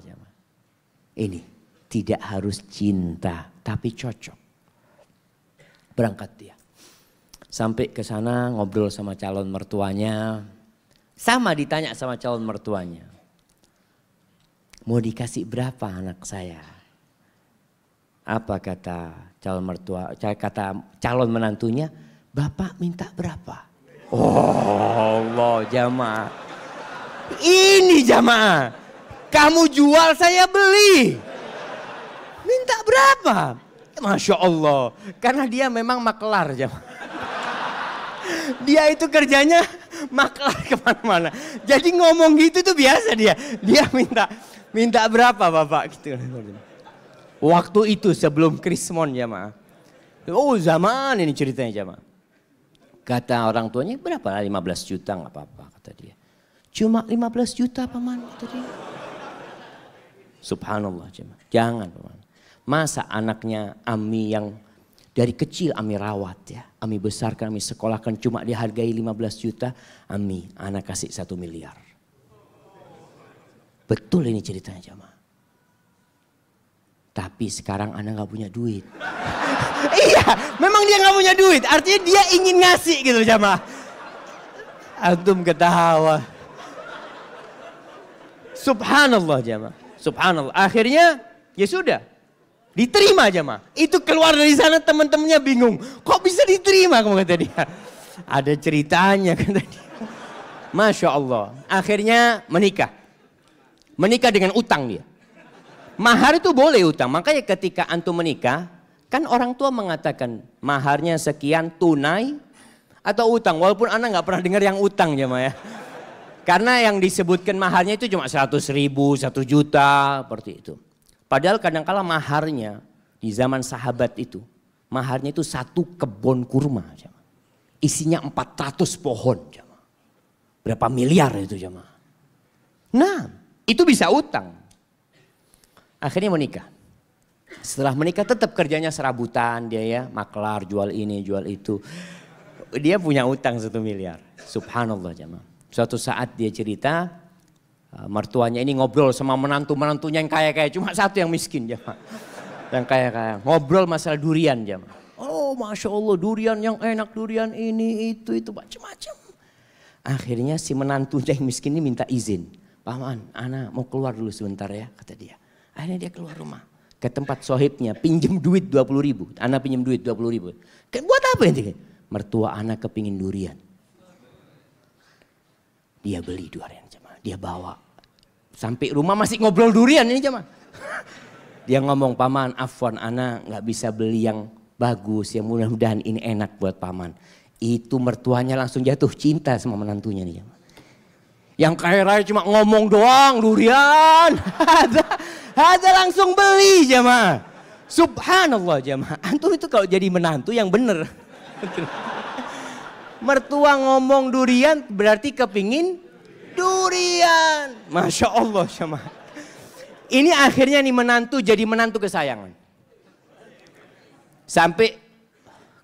Ini tidak harus cinta, tapi cocok. Berangkat dia. Sampai ke sana ngobrol sama calon mertuanya. Sama ditanya sama calon mertuanya. Mau dikasih berapa anak saya? Apa kata calon mertua, kata calon menantunya, Bapak minta berapa? Oh Allah, jamaah. Ini jamaah. Kamu jual, saya beli. Minta berapa? Masya Allah. Karena dia memang maklar jamaah. Dia itu kerjanya maklar kemana-mana. Jadi ngomong gitu tuh biasa dia. Dia minta berapa Bapak gitu. Waktu itu sebelum Krismon jamaah. Oh zaman ini ceritanya jamaah. Kata orang tuanya berapa? 15 juta nggak apa-apa kata dia. Cuma 15 juta paman kata dia. Subhanallah jemaah. Jangan paman. Masa anaknya Ami yang dari kecil Ami rawat ya. Ami besarkan, Ami sekolahkan cuma dihargai 15 juta. Ami anak kasih 1 miliar. Betul ini ceritanya jemaah. Tapi sekarang anak gak punya duit. Iya, memang dia gak punya duit. Artinya dia ingin ngasih gitu jamaah. Antum ketawa. Subhanallah jamaah. Subhanallah. Akhirnya ya sudah. Diterima jamaah. Itu keluar dari sana teman-temannya bingung. Kok bisa diterima kamu kata dia. Ada ceritanya kata dia. Masya Allah. Akhirnya menikah. Menikah dengan utang dia. Mahar itu boleh utang, makanya ketika antum menikah, kan orang tua mengatakan maharnya sekian tunai atau utang. Walaupun anak nggak pernah dengar yang utang jemaah ya. Karena yang disebutkan maharnya itu cuma 100.000, 1 juta, seperti itu. Padahal kadang-kala maharnya di zaman sahabat itu, maharnya itu 1 kebun kurma. Jemaah. Isinya 400 pohon. Jemaah. Berapa miliar itu jemaah. Nah, itu bisa utang. Akhirnya menikah. Setelah menikah tetap kerjanya serabutan dia ya. Maklar, jual ini, jual itu. Dia punya utang 1 miliar. Subhanallah jemaah. Suatu saat dia cerita. Mertuanya ini ngobrol sama menantu-menantunya yang kaya-kaya. Cuma satu yang miskin jemaah. Yang kaya-kaya. Ngobrol masalah durian jemaah. Oh Masya Allah durian yang enak. Durian ini, itu macam-macam. Akhirnya si menantunya yang miskin ini minta izin. Paman, anak mau keluar dulu sebentar ya kata dia. Akhirnya dia keluar rumah ke tempat sohibnya, pinjem duit 20.000. Anak pinjem duit 20.000. Buat apa ini? Mertua anak kepingin durian. Dia beli durian jemaah. Dia bawa. Sampai rumah masih ngobrol durian ini jemaah. Dia ngomong, paman afwan anak gak bisa beli yang bagus. Yang mudah-mudahan ini enak buat paman. Itu mertuanya langsung jatuh cinta sama menantunya nih jemaah. Yang kaya raya cuma ngomong doang durian. Ada langsung beli jemaah. Subhanallah jemaah. Antum itu kalau jadi menantu yang bener. Mertua ngomong durian berarti kepingin durian. Masya Allah jemaah. Ini akhirnya nih menantu jadi menantu kesayangan. Sampai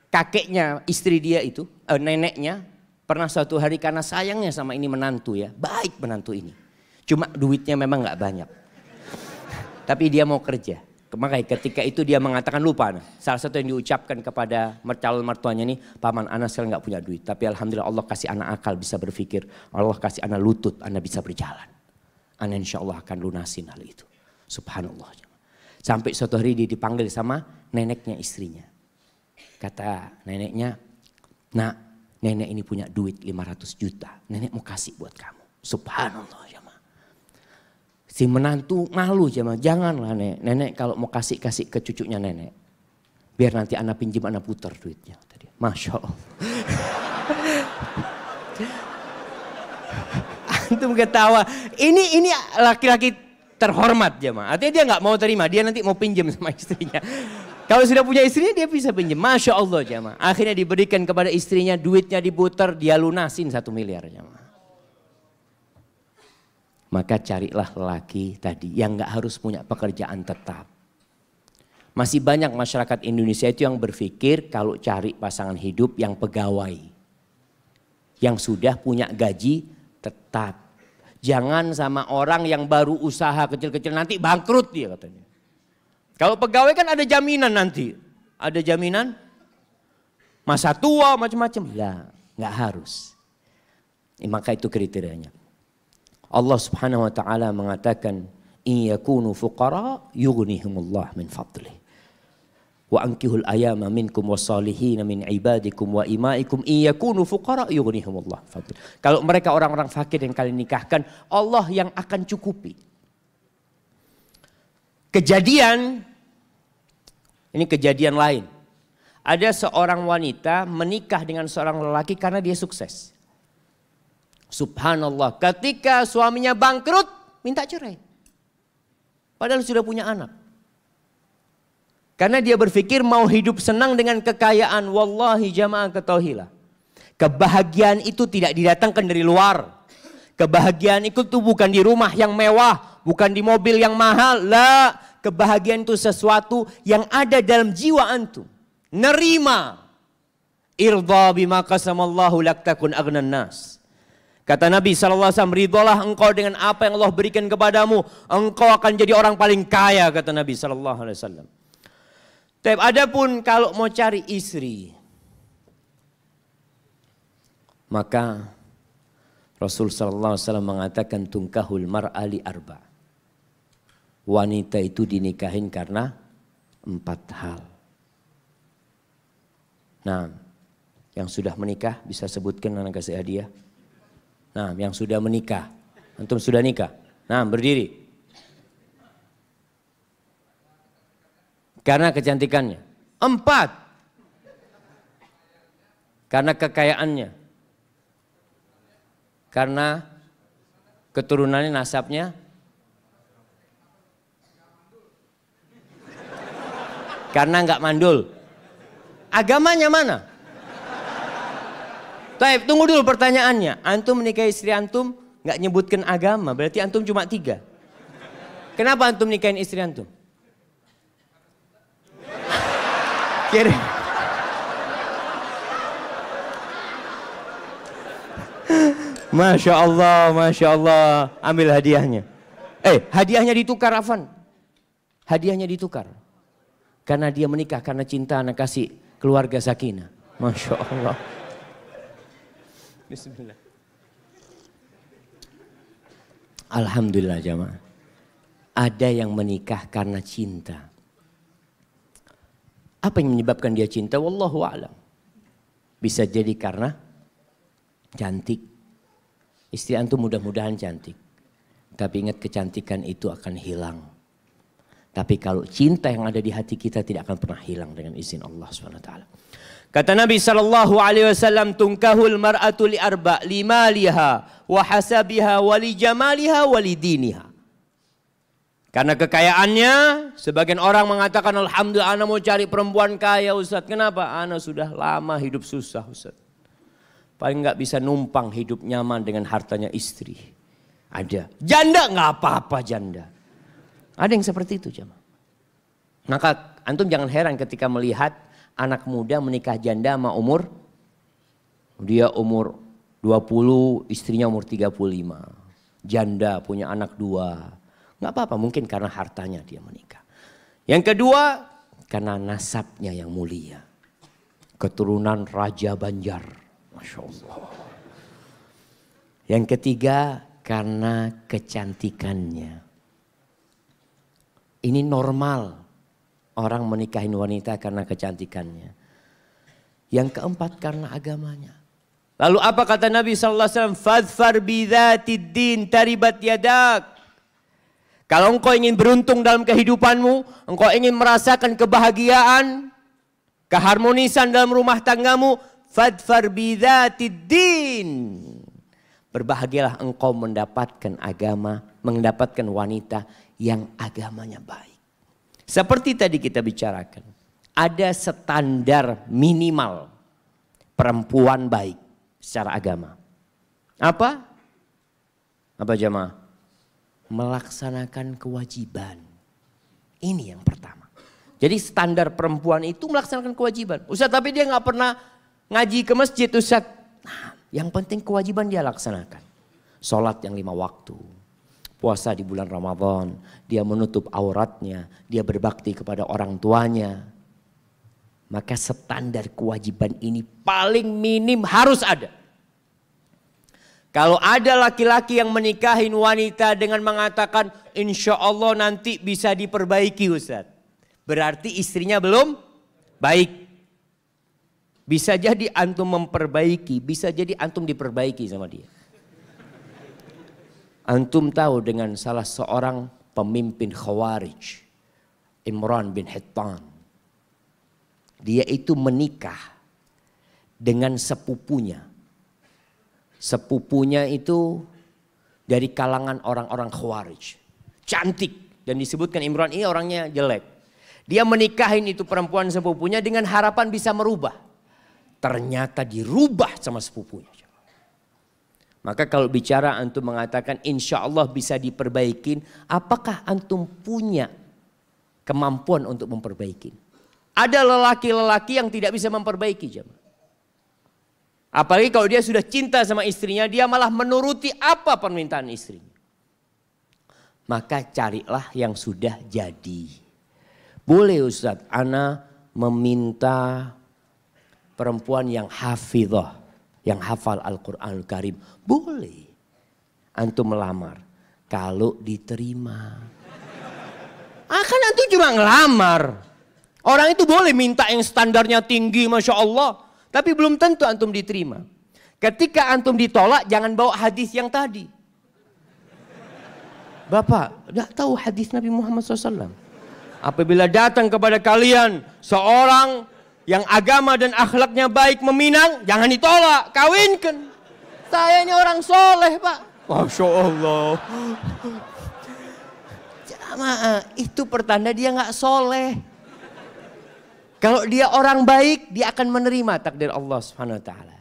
kakeknya istri dia itu, neneknya pernah suatu hari karena sayangnya sama ini menantu ya. Baik menantu ini. Cuma duitnya memang gak banyak. Tapi dia mau kerja. Makanya ketika itu dia mengatakan lupa. Salah satu yang diucapkan kepada calon mertuanya ini, paman anak sekarang gak punya duit. Tapi alhamdulillah Allah kasih anak akal bisa berpikir. Allah kasih anak lutut, anak bisa berjalan. Anak insya Allah akan lunasin hal itu. Subhanallah. Sampai suatu hari dia dipanggil sama neneknya istrinya. Kata neneknya, nak nenek ini punya duit 500 juta. Nenek mau kasih buat kamu. Subhanallah. Si menantu malu jemaah, janganlah nenek kalau mau kasih ke cucunya nenek. Biar nanti anak pinjam anak putar duitnya. Masya Allah. Antum ketawa, ini laki-laki terhormat jemaah. Artinya dia nggak mau terima, dia nanti mau pinjam sama istrinya. Kalau sudah punya istrinya dia bisa pinjam. Masya Allah jemaah. Akhirnya diberikan kepada istrinya, duitnya diputar, dia lunasin 1 miliar jemaah. Maka carilah lelaki tadi yang gak harus punya pekerjaan tetap. Masih banyak masyarakat Indonesia itu yang berpikir kalau cari pasangan hidup yang pegawai. Yang sudah punya gaji tetap. Jangan sama orang yang baru usaha kecil-kecil nanti bangkrut dia katanya. Kalau pegawai kan ada jaminan nanti. Ada jaminan masa tua macam-macam. Lah gak harus. Maka itu kriterianya. Allah Subhanahu wa taala mengatakan in yakunu fuqara yughnihimullah min fadlih wa ankihul ayama minkum wassalihin min ibadikum wa imaikum in yakunu fuqara yughnihimullah fadlih. Kalau mereka orang-orang fakir yang kalian nikahkan, Allah yang akan cukupi. Kejadian ini kejadian lain. Ada seorang wanita menikah dengan seorang lelaki karena dia sukses. Subhanallah, ketika suaminya bangkrut, minta cerai. Padahal sudah punya anak. Karena dia berpikir mau hidup senang dengan kekayaan. Wallahi jamaah ketahuilah. Kebahagiaan itu tidak didatangkan dari luar. Kebahagiaan itu tuh bukan di rumah yang mewah. Bukan di mobil yang mahal. La, kebahagiaan itu sesuatu yang ada dalam jiwa antum. Nerima. Irda bima qasamallahu lak takun aghnan nas. Kata Nabi SAW, ridholah engkau dengan apa yang Allah berikan kepadamu. Engkau akan jadi orang paling kaya, kata Nabi SAW. Tapi adapun kalau mau cari istri, maka Rasul SAW mengatakan tungkahul mar'ali arba. Wanita itu dinikahin karena 4 hal. Nah, yang sudah menikah bisa sebutkan anak kasih hadiah. Nah, yang sudah menikah. Antum sudah nikah. Nah, berdiri. Karena kecantikannya. 4. Karena kekayaannya. Karena keturunannya, nasabnya. Karena enggak mandul. Agamanya mana? Taib, tunggu dulu pertanyaannya. Antum menikahi istri antum nggak nyebutkan agama, berarti antum cuma 3. Kenapa antum nikahin istri antum? Kira. Masya Allah, Masya Allah. Ambil hadiahnya. Hadiahnya ditukar, Afan. Hadiahnya ditukar. Karena dia menikah karena cinta anak kasih keluarga sakinah. Masya Allah. Bismillah. Alhamdulillah jamaah. Ada yang menikah karena cinta. Apa yang menyebabkan dia cinta? Wallahu a'lam. Bisa jadi karena cantik. Istri antum mudah-mudahan cantik. Tapi ingat kecantikan itu akan hilang. Tapi kalau cinta yang ada di hati kita tidak akan pernah hilang dengan izin Allah SWT. Kata Nabi SAW, tungkahul mar'atu li arba' limaliha wa hasabiha wa li jamaliha wa li diniha. Karena kekayaannya, sebagian orang mengatakan alhamdulillah ana mau cari perempuan kaya Ustaz. Kenapa? Ana sudah lama hidup susah Ustaz. Paling nggak bisa numpang hidup nyaman dengan hartanya istri. Ada. Janda nggak apa-apa janda. Ada yang seperti itu jemaah. Maka antum jangan heran ketika melihat anak muda menikah janda sama umur, dia umur 20, istrinya umur 35. Janda punya anak 2. Nggak apa-apa, mungkin karena hartanya dia menikah. Yang kedua, karena nasabnya yang mulia. Keturunan Raja Banjar. Masya Allah. Yang ketiga, karena kecantikannya. Ini normal orang menikahin wanita karena kecantikannya. Yang keempat, karena agamanya. Lalu apa kata Nabi SAW? Fadfar bidhatid din taribat yadak. Kalau engkau ingin beruntung dalam kehidupanmu, engkau ingin merasakan kebahagiaan, keharmonisan dalam rumah tanggamu, fadfar bidhatid din. Berbahagialah engkau mendapatkan agama, mendapatkan wanita yang agamanya baik. Seperti tadi kita bicarakan, ada standar minimal perempuan baik secara agama. Apa? Apa jemaah? Melaksanakan kewajiban. Ini yang pertama. Jadi standar perempuan itu melaksanakan kewajiban. Ustaz, tapi dia nggak pernah ngaji ke masjid, Ustaz. Nah, yang penting kewajiban dia laksanakan. Sholat yang 5 waktu. Puasa di bulan Ramadan. Dia menutup auratnya. Dia berbakti kepada orang tuanya. Maka standar kewajiban ini paling minim harus ada. Kalau ada laki-laki yang menikahin wanita dengan mengatakan insya Allah nanti bisa diperbaiki Ustaz. Berarti istrinya belum baik. Bisa jadi antum memperbaiki, bisa jadi antum diperbaiki sama dia. Antum tahu dengan salah seorang pemimpin Khawarij, Imran bin Hittan. Dia itu menikah dengan sepupunya. Sepupunya itu dari kalangan orang-orang Khawarij. Cantik. Dan disebutkan Imran ini orangnya jelek. Dia menikahin itu perempuan sepupunya dengan harapan bisa merubah. Ternyata dirubah sama sepupunya. Maka kalau bicara antum mengatakan insya Allah bisa diperbaikin. Apakah antum punya kemampuan untuk memperbaiki? Ada lelaki-lelaki yang tidak bisa memperbaiki jemaah. Apalagi kalau dia sudah cinta sama istrinya, dia malah menuruti apa permintaan istrinya. Maka carilah yang sudah jadi. Boleh Ustaz, ana meminta perempuan yang hafizah, yang hafal Al-Quranul Karim. Boleh. Antum melamar. Kalau diterima. Kan antum cuma ngelamar. Orang itu boleh minta yang standarnya tinggi, Masya Allah. Tapi belum tentu antum diterima. Ketika antum ditolak, jangan bawa hadis yang tadi. Bapak, tidak tahu hadis Nabi Muhammad SAW. Apabila datang kepada kalian seorang yang agama dan akhlaknya baik meminang, jangan ditolak, kawinkan. Saya ini orang soleh Pak. Masya Allah. Jamaah, itu pertanda dia nggak soleh. Kalau dia orang baik, dia akan menerima takdir Allah Subhanahu wa taala.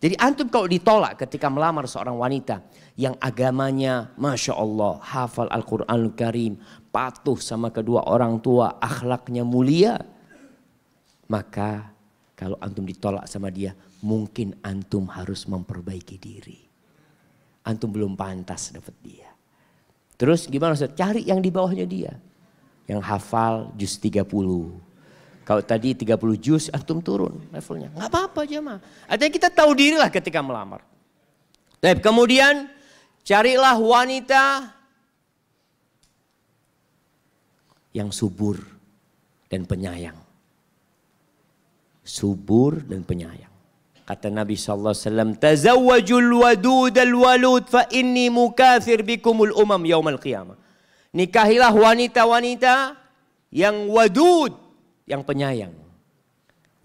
Jadi antum kalau ditolak ketika melamar seorang wanita yang agamanya Masya Allah, hafal Al-Quranul Karim, patuh sama kedua orang tua, akhlaknya mulia. Maka kalau antum ditolak sama dia, mungkin antum harus memperbaiki diri. Antum belum pantas dapat dia. Terus gimana Ustaz? Cari yang di bawahnya dia. Yang hafal juz 30. Kalau tadi 30 juz, antum turun levelnya. Nggak apa-apa jemaah. Artinya kita tahu dirilah ketika melamar. Tapi kemudian carilah wanita yang subur dan penyayang. Subur dan penyayang. Kata Nabi SAW, Tazawwajul wadud al-walud fa inni mukathir bikumul umam yaumal qiyamah. Nikahilah wanita-wanita yang wadud, yang penyayang.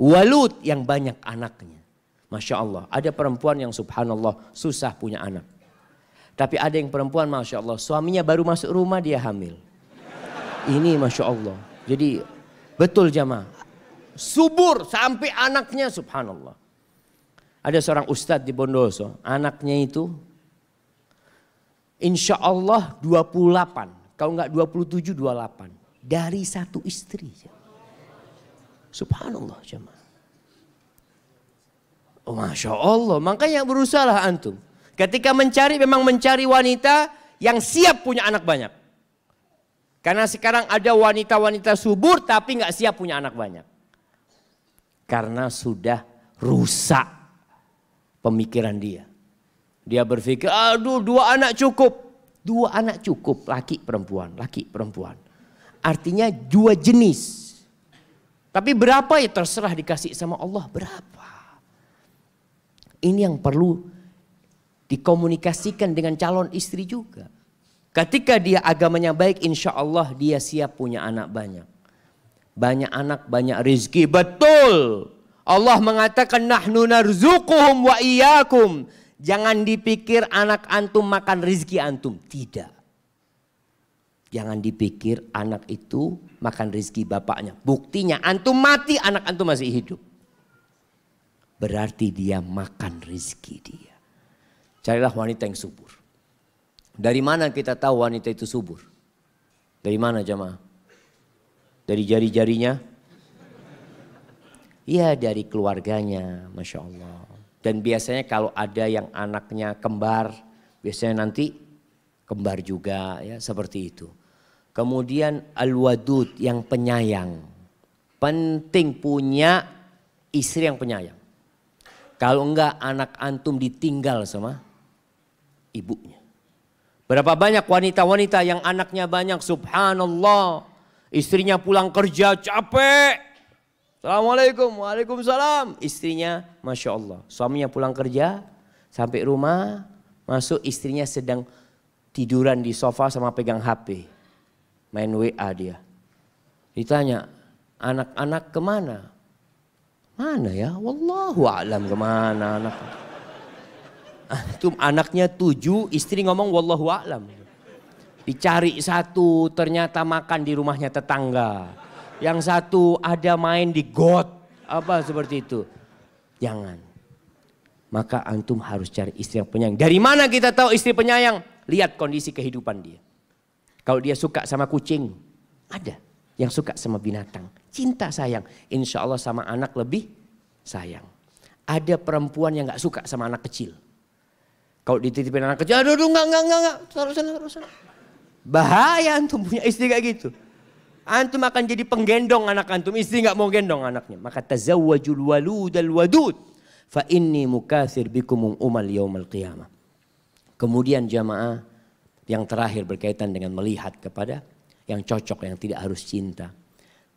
Walud, yang banyak anaknya. Masya Allah, ada perempuan yang subhanallah susah punya anak. Tapi ada yang perempuan Masya Allah, suaminya baru masuk rumah dia hamil. Ini Masya Allah. Jadi betul jamaah. Subur sampai anaknya subhanallah. Ada seorang ustadz di Bondoso, anaknya itu insya Allah 28. Kalau enggak 27, 28. Dari satu istri. Subhanallah jemaah. Oh, Masya Allah, makanya berusahalah antum. Ketika mencari, memang mencari wanita yang siap punya anak banyak. Karena sekarang ada wanita-wanita subur tapi nggak siap punya anak banyak. Karena sudah rusak pemikiran dia. Dia berpikir, aduh 2 anak cukup. 2 anak cukup, laki perempuan. Artinya 2 jenis. Tapi berapa ya terserah dikasih sama Allah, berapa. Ini yang perlu dikomunikasikan dengan calon istri juga. Ketika dia agamanya baik, insya Allah dia siap punya anak banyak. Banyak anak, banyak rezeki. Betul. Allah mengatakan nahnu narzuquhum wa iyyakum. Jangan dipikir anak antum makan rezeki antum. Tidak. Jangan dipikir anak itu makan rezeki bapaknya. Buktinya antum mati, anak antum masih hidup. Berarti dia makan rezeki dia. Carilah wanita yang subur. Dari mana kita tahu wanita itu subur? Dari mana jemaah? Dari jari-jarinya? Iya, dari keluarganya, Masya Allah. Dan biasanya kalau ada yang anaknya kembar, biasanya nanti kembar juga, ya seperti itu. Kemudian al-wadud, yang penyayang. Penting punya istri yang penyayang. Kalau enggak, anak antum ditinggal sama ibunya. Berapa banyak wanita-wanita yang anaknya banyak, subhanallah. Istrinya pulang kerja capek. Assalamualaikum, waalaikumsalam. Istrinya, Masya Allah. Suaminya pulang kerja, sampai rumah, masuk istrinya sedang tiduran di sofa sama pegang HP. Main WA dia. Ditanya, anak-anak kemana? Mana ya? Wallahu a'lam kemana anak. Antum anaknya 7, istri ngomong wallahu a'lam. Dicari satu, ternyata makan di rumahnya tetangga. Yang satu ada main di got. Apa seperti itu. Jangan. Maka antum harus cari istri yang penyayang. Dari mana kita tahu istri penyayang? Lihat kondisi kehidupan dia. Kalau dia suka sama kucing, ada. Yang suka sama binatang, cinta sayang. Insya Allah sama anak lebih sayang. Ada perempuan yang gak suka sama anak kecil. Kalau dititipin anak kecil, aduh enggak. Taruh sana. Bahaya antum punya istri kayak gitu. Antum akan jadi penggendong anak antum. Istri gak mau gendong anaknya. Maka tazawwajul waludal wadud. Fa inni mukathir bikum umal yaumal qiyamah. Kemudian jamaah yang terakhir berkaitan dengan melihat kepada yang cocok, yang tidak harus cinta.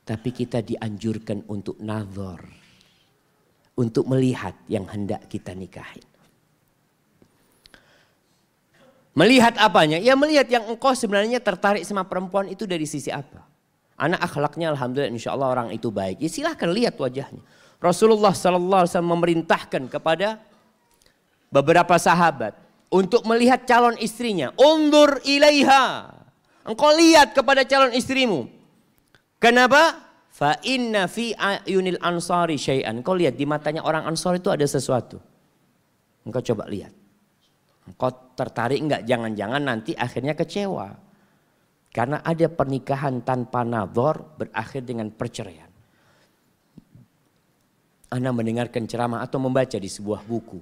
Tapi kita dianjurkan untuk nazar. Untuk melihat yang hendak kita nikahin. Melihat apanya? Ya melihat yang engkau sebenarnya tertarik sama perempuan itu dari sisi apa. Anak akhlaknya alhamdulillah insya Allah orang itu baik. Ya silahkan lihat wajahnya. Rasulullah SAW memerintahkan kepada beberapa sahabat. Untuk melihat calon istrinya. Undur ilaiha. Engkau lihat kepada calon istrimu. Kenapa? Fa inna fi ayunil ansari syai'an. Engkau lihat di matanya orang Ansar itu ada sesuatu. Engkau coba lihat. Engkau tertarik enggak? Jangan-jangan nanti akhirnya kecewa. Karena ada pernikahan tanpa nazar berakhir dengan perceraian. Ana mendengarkan ceramah atau membaca di sebuah buku.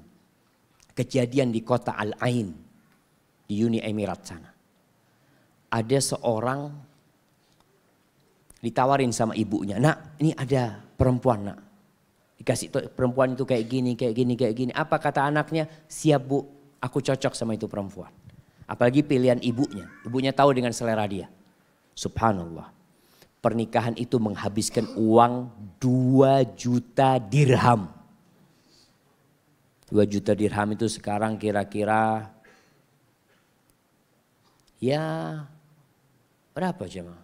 Kejadian di kota Al-Ain. Di Uni Emirat sana. Ada seorang ditawarin sama ibunya. Nak, ini ada perempuan nak. Dikasih perempuan itu kayak gini. Apa kata anaknya? Siap bu, aku cocok sama itu perempuan. Apalagi pilihan ibunya. Ibunya tahu dengan selera dia. Subhanallah. Pernikahan itu menghabiskan uang 2 juta dirham. 2 juta dirham itu sekarang kira-kira ya berapa jemaah?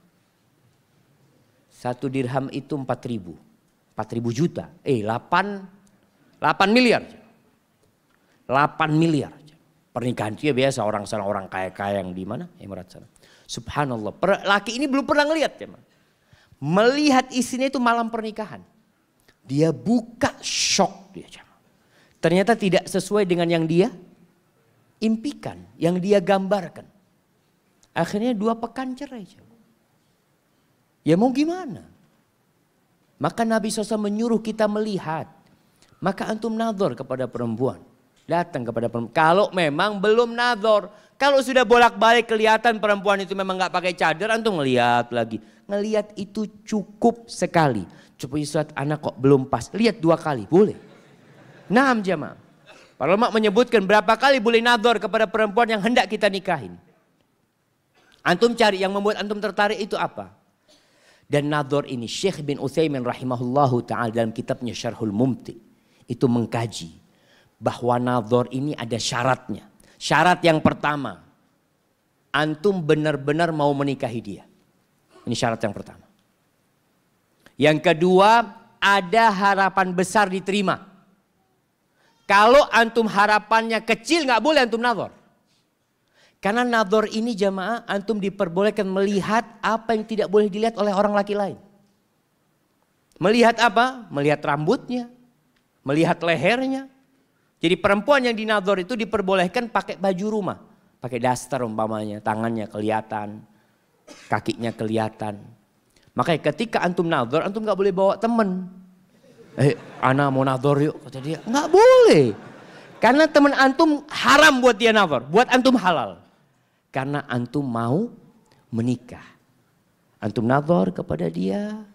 1 dirham itu 4.000 juta. 8 miliar. 8 miliar. Pernikahan itu ya biasa orang kaya-kaya yang di mana? Emirat sana. Subhanallah. Laki ini belum pernah ngelihat jemaah. Melihat istrinya itu malam pernikahan. Dia buka, shock dia jemaah. Ternyata tidak sesuai dengan yang dia impikan, yang dia gambarkan. Akhirnya 2 pekan cerai. Ya mau gimana? Maka Nabi SAW menyuruh kita melihat. Maka antum nadhor kepada perempuan. Datang kepada perempuan. Kalau memang belum nadhor. Kalau sudah bolak-balik kelihatan perempuan itu memang gak pakai cadar, antum ngelihat lagi. Ngelihat itu cukup sekali. Coba suatu anak kok belum pas. Lihat 2 kali, boleh. Naam jamaah. Para ulama menyebutkan berapa kali boleh nadhor kepada perempuan yang hendak kita nikahin. Antum cari yang membuat antum tertarik itu apa? Dan nadhor ini Syekh bin Utsaimin rahimahullahu ta'ala dalam kitabnya Syarhul Mumti. Itu mengkaji bahwa nadhor ini ada syaratnya. Syarat yang pertama, antum benar-benar mau menikahi dia. Ini syarat yang pertama. Yang kedua, ada harapan besar diterima. Kalau antum harapannya kecil nggak boleh antum nadhor. Karena nadhor ini jamaah antum diperbolehkan melihat apa yang tidak boleh dilihat oleh orang laki lain. Melihat apa? Melihat rambutnya, melihat lehernya. Jadi perempuan yang dinadhor itu diperbolehkan pakai baju rumah. Pakai daster umpamanya, tangannya kelihatan, kakinya kelihatan. Makanya ketika antum nadhor, antum gak boleh bawa temen. Ana mau nadhor yuk, kata dia. Gak boleh. Karena teman antum haram buat dia nadhor, buat antum halal. Karena antum mau menikah. Antum nadhor kepada dia.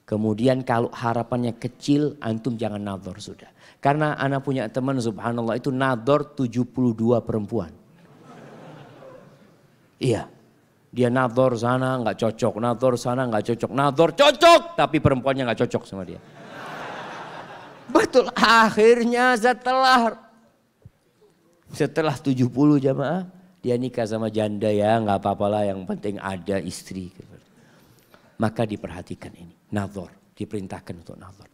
Kemudian kalau harapannya kecil, antum jangan nadhor sudah. Karena anak punya teman subhanallah itu nadhor 72 perempuan. Iya. Dia nadhor sana nggak cocok, nadhor sana nggak cocok, nadhor cocok tapi perempuannya nggak cocok sama dia. Betul, akhirnya setelah 70 jamaah dia nikah sama janda ya nggak apa-apalah yang penting ada istri. Maka diperhatikan ini, nadhor, diperintahkan untuk nadhor.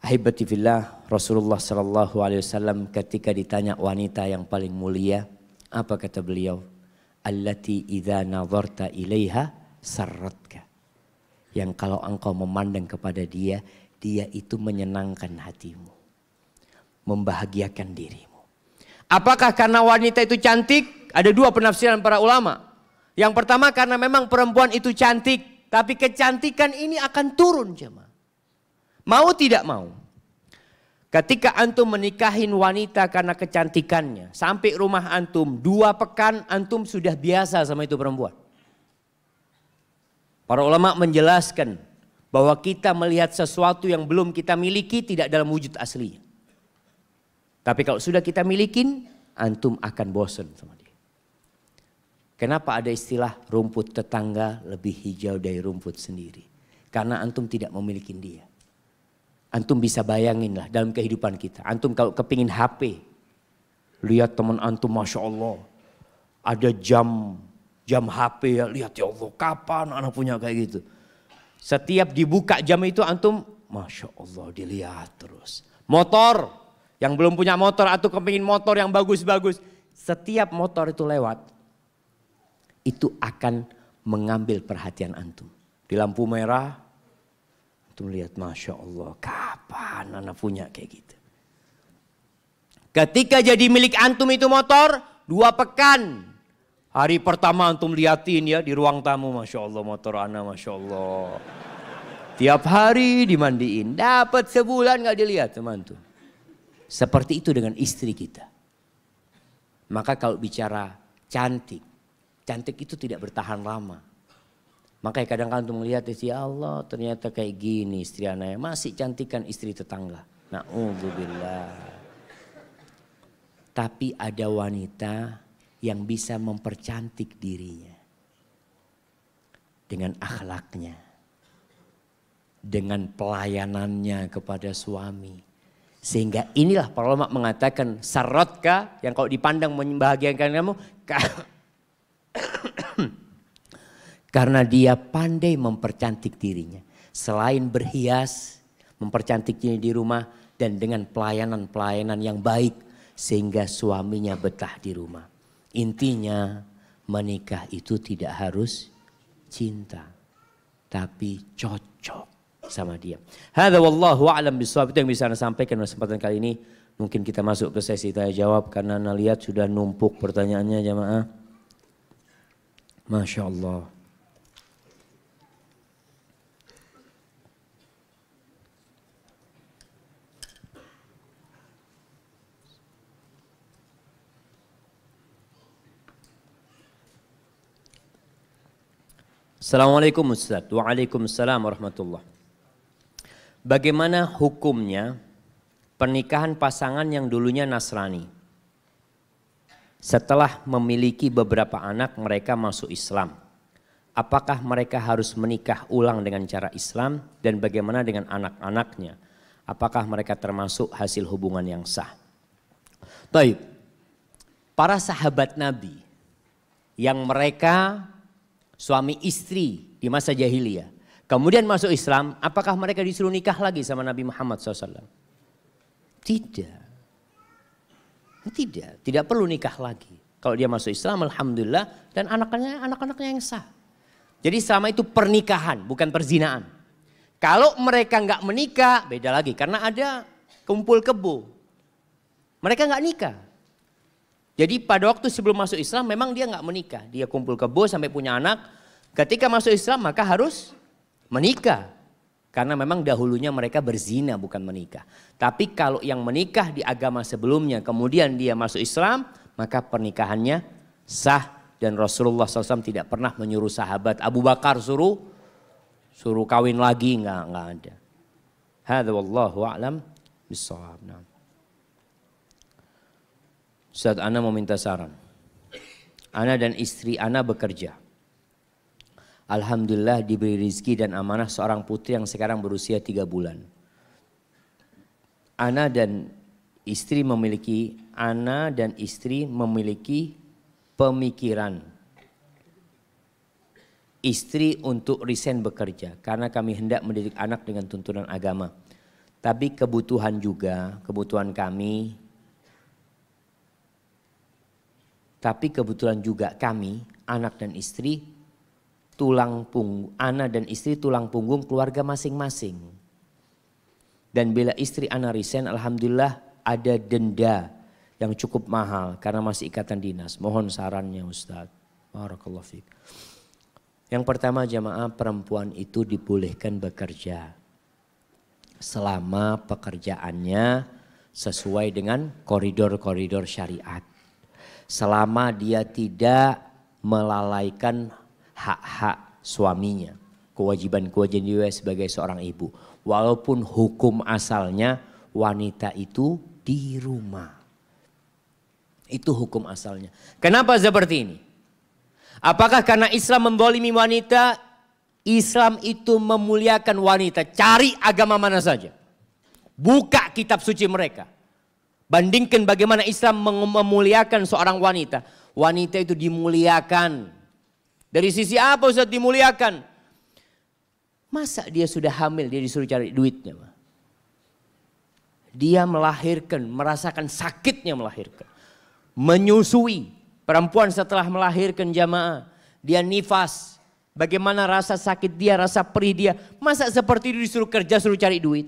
Ahibati fillah, Rasulullah SAW ketika ditanya wanita yang paling mulia, apa kata beliau? Allati idza nadharta ilaiha sarratka. Yang kalau engkau memandang kepada dia, dia itu menyenangkan hatimu. Membahagiakan dirimu. Apakah karena wanita itu cantik? Ada 2 penafsiran para ulama. Yang pertama karena memang perempuan itu cantik. Tapi kecantikan ini akan turun jemaah. Mau tidak mau. Ketika antum menikahin wanita karena kecantikannya. Sampai rumah antum 2 pekan antum sudah biasa sama itu perempuan. Para ulama menjelaskan bahwa kita melihat sesuatu yang belum kita miliki tidak dalam wujud aslinya. Tapi kalau sudah kita milikin, antum akan bosan sama dia. Kenapa ada istilah rumput tetangga lebih hijau dari rumput sendiri? Karena antum tidak memiliki dia. Antum bisa bayangin lah dalam kehidupan kita. Antum kalau kepingin HP, lihat teman antum Masya Allah. Ada jam HP ya, lihat ya Allah kapan anak punya kayak gitu. Setiap dibuka jam itu antum Masya Allah dilihat terus. Motor, yang belum punya motor atau kepingin motor yang bagus-bagus. Setiap motor itu lewat, itu akan mengambil perhatian antum. Di lampu merah, antum lihat Masya Allah kapan anak punya kayak gitu. Ketika jadi milik antum itu motor, 2 pekan. Hari pertama antum liatin ya di ruang tamu, Masya Allah motor anak Masya Allah. Tiap hari dimandiin, dapat sebulan gak dilihat teman tuh. Seperti itu dengan istri kita. Maka kalau bicara cantik, cantik itu tidak bertahan lama. Makanya kadang-kadang antum melihat ya Allah ternyata kayak gini istri anaknya. Masih cantikan istri tetangga. Na'udzubillah. Tapi ada wanita yang bisa mempercantik dirinya. Dengan akhlaknya. Dengan pelayanannya kepada suami. Sehingga inilah para ulama mengatakan sarratka yang kalau dipandang membahagiakan kamu. Karena dia pandai mempercantik dirinya. Selain berhias, mempercantik diri di rumah. Dan dengan pelayanan-pelayanan yang baik. Sehingga suaminya betah di rumah. Intinya menikah itu tidak harus cinta. Tapi cocok sama dia. Hadza wallahu a'lam bishawab. Itu yang bisa Anda sampaikan pada kesempatan kali ini. Mungkin kita masuk ke sesi tanya jawab. Karena Anda lihat sudah numpuk pertanyaannya jamaah. Masya Allah. Assalamualaikum Ustaz. Waalaikumsalam warahmatullah. Bagaimana hukumnya pernikahan pasangan yang dulunya Nasrani? Setelah memiliki beberapa anak mereka masuk Islam. Apakah mereka harus menikah ulang dengan cara Islam dan bagaimana dengan anak-anaknya? Apakah mereka termasuk hasil hubungan yang sah? Baik. Para sahabat Nabi yang mereka suami istri di masa jahiliyah, kemudian masuk Islam, apakah mereka disuruh nikah lagi sama Nabi Muhammad SAW? Tidak. Tidak perlu nikah lagi. Kalau dia masuk Islam, alhamdulillah, dan anak-anaknya yang sah. Jadi selama itu pernikahan, bukan perzinaan. Kalau mereka nggak menikah, beda lagi, karena ada kumpul kebo. Mereka nggak nikah. Jadi pada waktu sebelum masuk Islam memang dia nggak menikah. Dia kumpul kebo sampai punya anak. Ketika masuk Islam maka harus menikah. Karena memang dahulunya mereka berzina bukan menikah. Tapi kalau yang menikah di agama sebelumnya kemudian dia masuk Islam maka pernikahannya sah. Dan Rasulullah SAW tidak pernah menyuruh sahabat Abu Bakar suruh kawin lagi, nggak ada. Hadza wallahu a'lam bissawab. Ustaz, ana mau minta saran. Ana dan istri ana bekerja. Alhamdulillah diberi rezeki dan amanah seorang putri yang sekarang berusia 3 bulan. Ana dan istri memiliki pemikiran istri untuk resign bekerja karena kami hendak mendidik anak dengan tuntunan agama. Tapi kebutuhan kami, anak dan istri tulang punggung keluarga masing-masing. Dan bila istri ana resign, alhamdulillah ada denda yang cukup mahal karena masih ikatan dinas. Mohon sarannya Ustaz. Barakallahu fiik. Yang pertama jamaah, perempuan itu dibolehkan bekerja selama pekerjaannya sesuai dengan koridor-koridor syariat. Selama dia tidak melalaikan hak-hak suaminya, kewajiban-kewajiban dia sebagai seorang ibu. Walaupun hukum asalnya wanita itu di rumah. Itu hukum asalnya. Kenapa seperti ini? Apakah karena Islam menzalimi wanita? Islam itu memuliakan wanita. Cari agama mana saja. Buka kitab suci mereka. Bandingkan bagaimana Islam memuliakan seorang wanita. Wanita itu dimuliakan. Dari sisi apa Ustaz dimuliakan? Masa dia sudah hamil dia disuruh cari duitnya? Dia melahirkan, merasakan sakitnya melahirkan. Menyusui. Perempuan setelah melahirkan jamaah. Dia nifas. Bagaimana rasa sakit dia, rasa perih dia. Masa seperti itu disuruh kerja, suruh cari duit?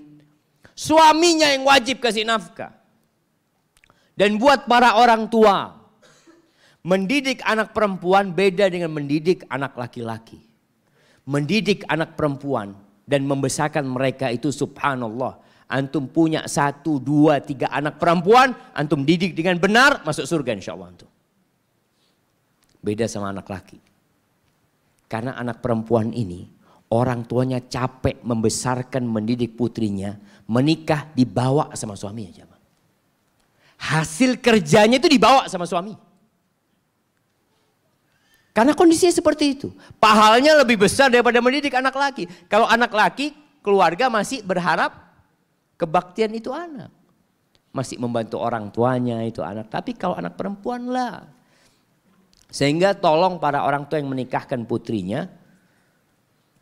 Suaminya yang wajib kasih nafkah. Dan buat para orang tua, mendidik anak perempuan beda dengan mendidik anak laki-laki. Mendidik anak perempuan dan membesarkan mereka itu subhanallah. Antum punya 1, 2, 3 anak perempuan, antum didik dengan benar, masuk surga insya Allah antum. Beda sama anak laki. Karena anak perempuan ini, orang tuanya capek membesarkan, mendidik putrinya, menikah dibawa sama suaminya. Hasil kerjanya itu dibawa sama suami. Karena kondisinya seperti itu. Pahalanya lebih besar daripada mendidik anak laki. Kalau anak laki, keluarga masih berharap kebaktian itu anak. Masih membantu orang tuanya itu anak. Tapi kalau anak perempuan lah. Sehingga tolong para orang tua yang menikahkan putrinya.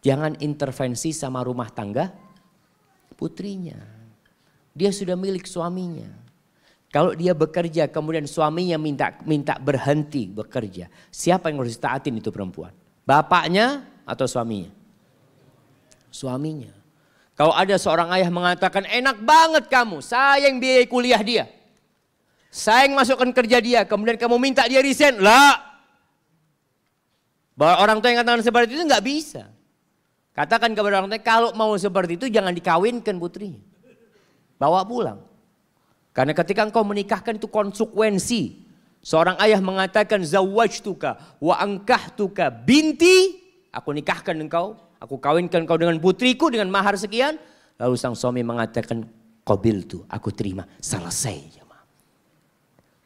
Jangan intervensi sama rumah tangga putrinya. Dia sudah milik suaminya. Kalau dia bekerja kemudian suaminya minta berhenti bekerja. Siapa yang harus ditaatin itu perempuan? Bapaknya atau suaminya? Suaminya. Kalau ada seorang ayah mengatakan enak banget kamu. Saya yang biayai kuliah dia. Saya yang masukkan kerja dia. Kemudian kamu minta dia resign. Lah. Bahwa orang tua yang katakan seperti itu nggak bisa. Katakan kepada orang tua kalau mau seperti itu jangan dikawinkan putrinya. Bawa pulang. Karena ketika engkau menikahkan itu konsekuensi. Seorang ayah mengatakan zawajtuka wa ankahtuka binti aku nikahkan engkau, aku kawinkan engkau dengan putriku dengan mahar sekian. Lalu sang suami mengatakan, qabiltu, aku terima. Selesai jemaah.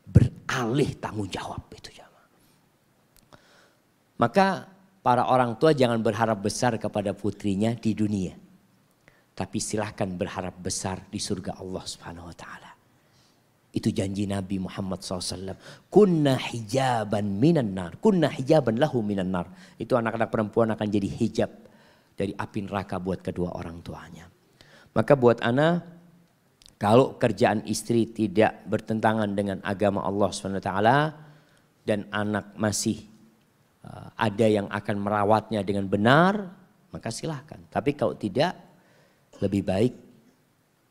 Beralih tanggung jawab itu jemaah. Maka para orang tua jangan berharap besar kepada putrinya di dunia. Tapi silahkan berharap besar di surga Allah Subhanahu wa ta'ala. Itu janji Nabi Muhammad SAW. Kunna hijaban minan nar. Kunna hijaban lahu minan nar. Itu anak-anak perempuan akan jadi hijab dari api neraka buat kedua orang tuanya. Maka buat ana, kalau kerjaan istri tidak bertentangan dengan agama Allah SWT dan anak masih ada yang akan merawatnya dengan benar, maka silahkan. Tapi kalau tidak, lebih baik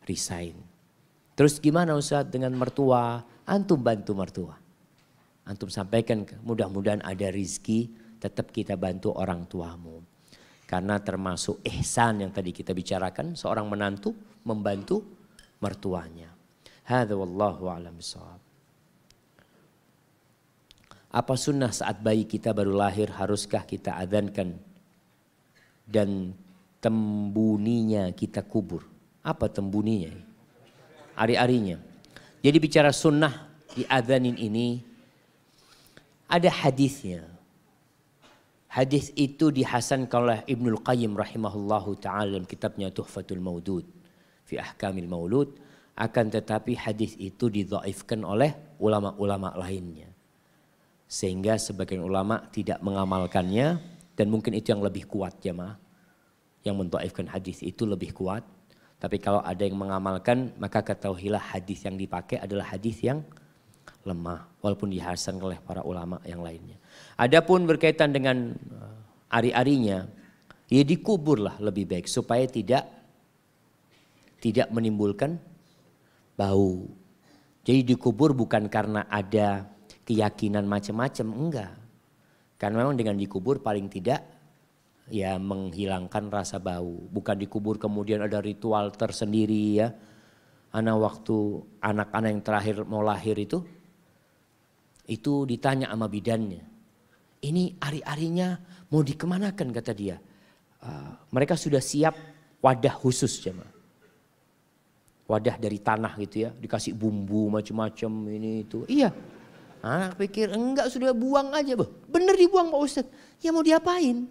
resign. Terus gimana Ustaz dengan mertua? Antum bantu mertua. Antum sampaikan, mudah-mudahan ada rizki, tetap kita bantu orang tuamu. Karena termasuk ihsan yang tadi kita bicarakan, seorang menantu membantu mertuanya. Hadza wallahu a'lam bishawab. Apa sunnah saat bayi kita baru lahir haruskah kita adzankan dan tembuninya kita kubur? Apa tembuninya? Ari-arinya. Jadi bicara sunnah di adzanin ini ada hadisnya. Hadis itu dihasankan oleh Ibnul Qayyim rahimahullahu ta'ala dalam kitabnya Tuhfatul Maudud fi Ahkamil Maulud. Akan tetapi hadis itu didhaifkan oleh ulama-ulama lainnya. Sehingga sebagian ulama tidak mengamalkannya dan mungkin itu yang lebih kuat jemaah. Yang mendhaifkan hadis itu lebih kuat. Tapi kalau ada yang mengamalkan maka ketahuilah hadis yang dipakai adalah hadis yang lemah. Walaupun dihasankan oleh para ulama yang lainnya. Adapun berkaitan dengan ari-arinya, ya dikuburlah lebih baik supaya tidak menimbulkan bau. Jadi dikubur bukan karena ada keyakinan macam-macam, enggak. Karena memang dengan dikubur paling tidak ya menghilangkan rasa bau. Bukan dikubur kemudian ada ritual tersendiri ya. Waktu anak-anak yang terakhir mau lahir itu ditanya sama bidannya. Ini ari-arinya mau dikemanakan kata dia. Mereka sudah siap wadah khusus jemaah. Wadah dari tanah gitu ya. Dikasih bumbu macam-macam ini itu. Iya. Anak pikir enggak sudah buang aja. Bener dibuang Pak Ustadz. Ya mau diapain?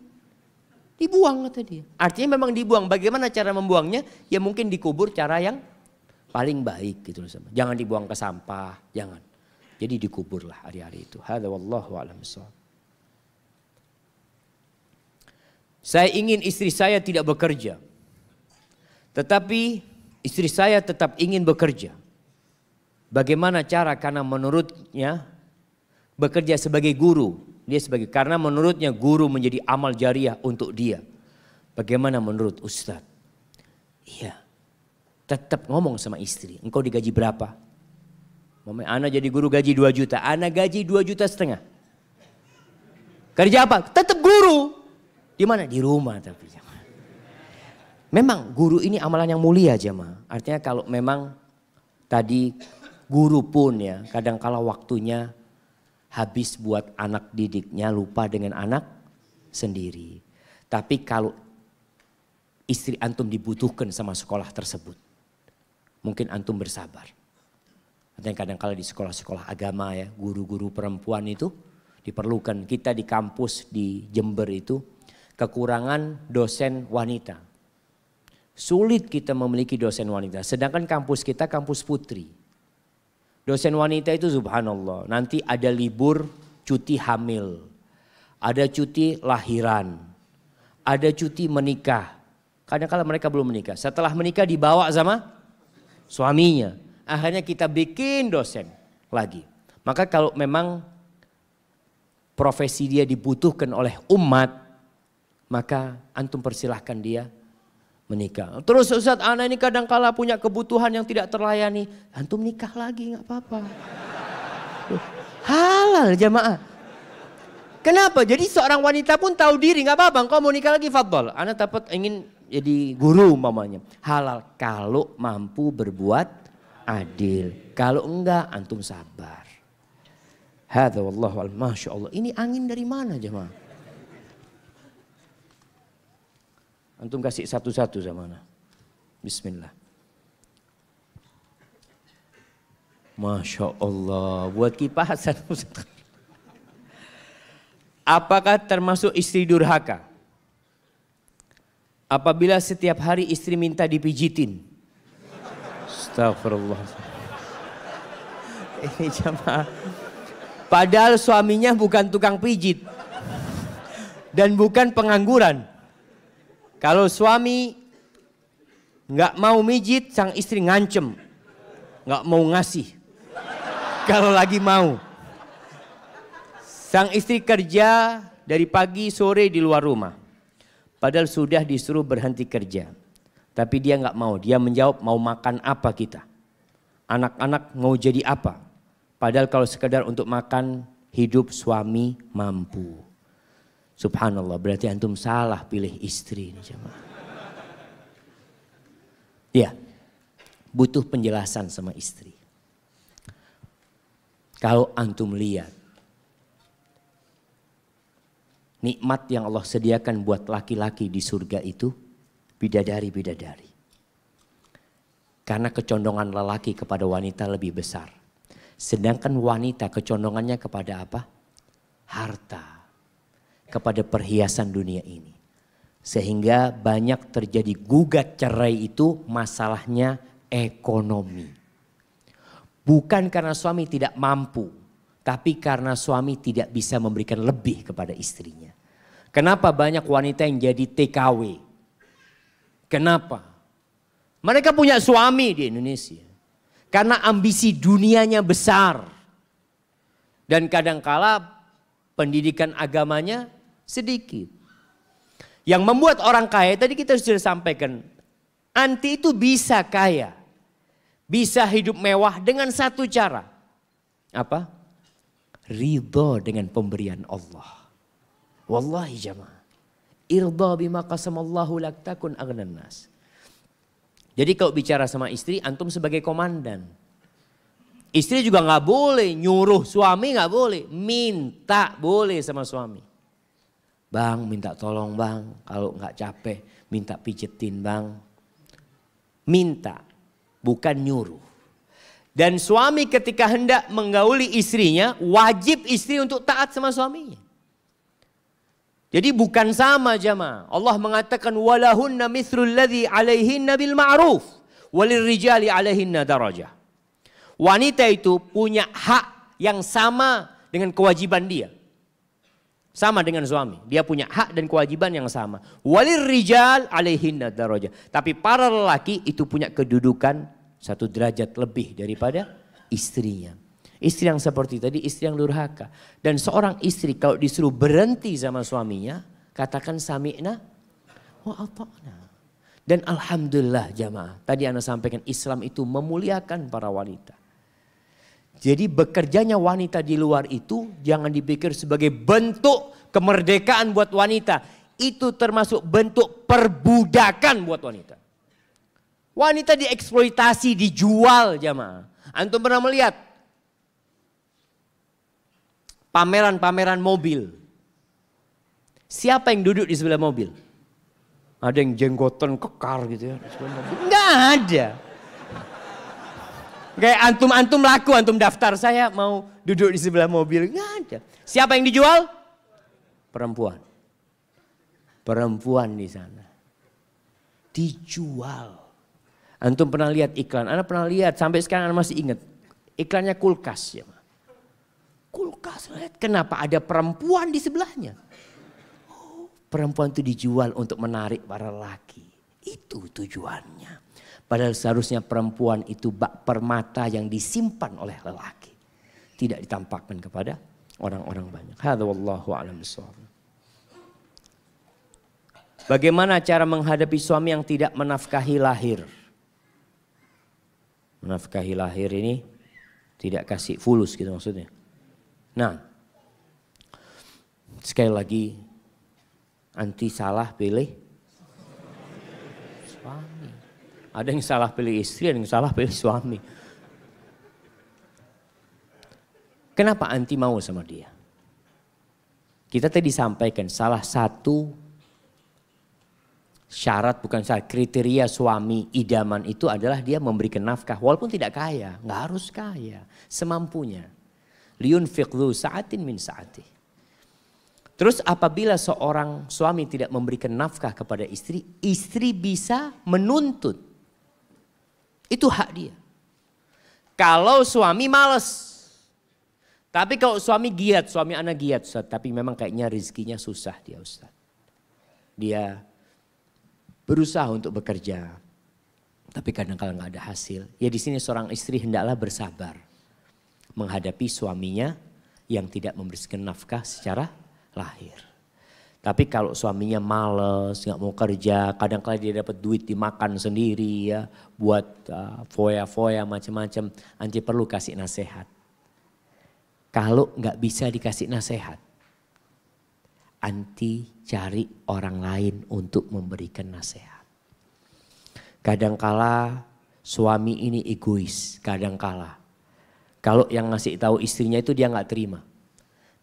Dibuang kata dia. Artinya memang dibuang. Bagaimana cara membuangnya? Ya mungkin dikubur cara yang paling baik gitu loh. Jangan dibuang ke sampah. Jangan. Jadi dikuburlah hari-hari itu. Hadza wallahu a'lam bishawab. Saya ingin istri saya tidak bekerja. Tetapi istri saya tetap ingin bekerja. Bagaimana cara? Karena menurutnya bekerja sebagai guru. Karena menurutnya guru menjadi amal jariah untuk dia. Bagaimana menurut Ustadz? Iya. Tetap ngomong sama istri. Engkau digaji berapa? Ana jadi guru gaji 2 juta. Ana gaji 2,5 juta. Kerja apa? Tetap guru. Di mana? Di rumah tapi. Memang guru ini amalan yang mulia jemaah. Artinya kalau memang tadi guru pun ya kadang-kala waktunya habis buat anak didiknya, lupa dengan anak sendiri. Tapi kalau istri antum dibutuhkan sama sekolah tersebut, mungkin antum bersabar. Artinya kadang-kala di sekolah-sekolah agama ya, guru-guru perempuan itu diperlukan. Kita di kampus di Jember itu kekurangan dosen wanita. Sulit kita memiliki dosen wanita. Sedangkan kampus kita kampus putri. Dosen wanita itu subhanallah. Nanti ada libur cuti hamil. Ada cuti lahiran. Ada cuti menikah. Kadang-kala mereka belum menikah. Setelah menikah dibawa sama suaminya. Akhirnya kita bikin dosen lagi. Maka kalau memang profesi dia dibutuhkan oleh umat. Maka antum persilahkan dia menikah. Terus Ustadz ana ini kadang-kala punya kebutuhan yang tidak terlayani. Antum nikah lagi gak apa-apa. Halal jamaah. Kenapa? Jadi seorang wanita pun tahu diri gak apa-apa. Engkau mau nikah lagi fadhol. Ana dapat ingin jadi guru umpamanya. Halal kalau mampu berbuat adil. Kalau enggak antum sabar. Hadza wallahu a'lam. Masya Allah. Ini angin dari mana jamaah? Antum kasih satu-satu sama ana. Bismillah. Masya Allah, buat kipasan. Apakah termasuk istri durhaka? Apabila setiap hari istri minta dipijitin. Astagfirullah. Ini jamaah. Padahal suaminya bukan tukang pijit. Dan bukan pengangguran. Kalau suami nggak mau mijit, sang istri ngancem. Nggak mau ngasih. Kalau lagi mau. Sang istri kerja dari pagi sore di luar rumah. Padahal sudah disuruh berhenti kerja. Tapi dia nggak mau. Dia menjawab, mau makan apa kita? Anak-anak mau jadi apa? Padahal kalau sekedar untuk makan, hidup suami mampu. Subhanallah, berarti antum salah pilih istri ini jemaah. Ya, butuh penjelasan sama istri. Kalau antum lihat nikmat yang Allah sediakan buat laki-laki di surga itu bidadari-bidadari. Karena kecondongan lelaki kepada wanita lebih besar. Sedangkan wanita kecondongannya kepada apa? Harta. Kepada perhiasan dunia ini. Sehingga banyak terjadi gugat cerai itu masalahnya ekonomi. Bukan karena suami tidak mampu. Tapi karena suami tidak bisa memberikan lebih kepada istrinya. Kenapa banyak wanita yang jadi TKW? Kenapa? Mereka punya suami di Indonesia. Karena ambisi dunianya besar. Dan kadangkala pendidikan agamanya sedikit. Yang membuat orang kaya, tadi kita sudah sampaikan. Anti itu bisa kaya. Bisa hidup mewah dengan satu cara. Apa? Ridho dengan pemberian Allah. Wallahi jamaah. Irda bima qasamallahu lak takun aghnan nas. Jadi kalau bicara sama istri, antum sebagai komandan. Istri juga nggak boleh nyuruh suami, nggak boleh. Minta boleh sama suami. Bang, minta tolong bang. Kalau nggak capek, minta pijetin bang. Minta, bukan nyuruh. Dan suami ketika hendak menggauli istrinya, wajib istri untuk taat sama suaminya. Jadi bukan sama jamaah. Allah mengatakan walahunna mithlul ladzi 'alaihinna bil ma'ruf walirrijali 'alaihinna darajah. Wanita itu punya hak yang sama dengan kewajiban dia. Sama dengan suami. Dia punya hak dan kewajiban yang sama. Walirrijal 'alaihinna darajah. Tapi para lelaki itu punya kedudukan satu derajat lebih daripada istrinya. Istri yang seperti tadi, istri yang durhaka. Dan seorang istri kalau disuruh berhenti sama suaminya, katakan sami'na wa ata'na. Dan alhamdulillah jamaah, tadi Anda sampaikan Islam itu memuliakan para wanita. Jadi bekerjanya wanita di luar itu jangan dipikir sebagai bentuk kemerdekaan buat wanita. Itu termasuk bentuk perbudakan buat wanita. Wanita dieksploitasi, dijual jamaah. Antum pernah melihat pameran-pameran mobil. Siapa yang duduk di sebelah mobil? Ada yang jenggotan kekar gitu ya. Enggak ada. Kayak antum laku, antum daftar saya mau duduk di sebelah mobil. Enggak ada. Siapa yang dijual? Perempuan. Perempuan di sana. Dijual. Antum pernah lihat iklan? Anda pernah lihat, sampai sekarang Anda masih ingat. Iklannya kulkas ya. Kulkas, lihat kenapa ada perempuan di sebelahnya. Oh, perempuan itu dijual untuk menarik para laki. Itu tujuannya. Padahal seharusnya perempuan itu bak permata yang disimpan oleh lelaki. Tidak ditampakkan kepada orang-orang banyak. Hadza wallahu a'lam bishawab. Bagaimana cara menghadapi suami yang tidak menafkahi lahir? Menafkahi lahir ini tidak kasih fulus gitu maksudnya. Nah, sekali lagi anti salah pilih suami. Ada yang salah pilih istri, ada yang salah pilih suami. Kenapa anti mau sama dia? Kita tadi sampaikan salah satu Syarat bukan syarat, kriteria suami idaman itu adalah dia memberikan nafkah walaupun tidak kaya, nggak harus kaya, semampunya. Liyunfiq dzu sa'atin min sa'atih. Terus apabila seorang suami tidak memberikan nafkah kepada istri, istri bisa menuntut. Itu hak dia. Kalau suami malas. Tapi kalau suami giat, suami anak giat Ustaz, tapi memang kayaknya rezekinya susah dia Ustaz. Dia berusaha untuk bekerja, tapi kadang-kadang nggak ada hasil. Ya di sini seorang istri hendaklah bersabar menghadapi suaminya yang tidak memberikan nafkah secara lahir. Tapi kalau suaminya males, nggak mau kerja, kadang-kadang dia dapat duit dimakan sendiri ya, buat foya-foya macam-macam, anti perlu kasih nasihat. Kalau nggak bisa dikasih nasihat, anti cari orang lain untuk memberikan nasihat. Kadangkala suami ini egois, kadangkala. Kalau yang ngasih tahu istrinya itu dia nggak terima.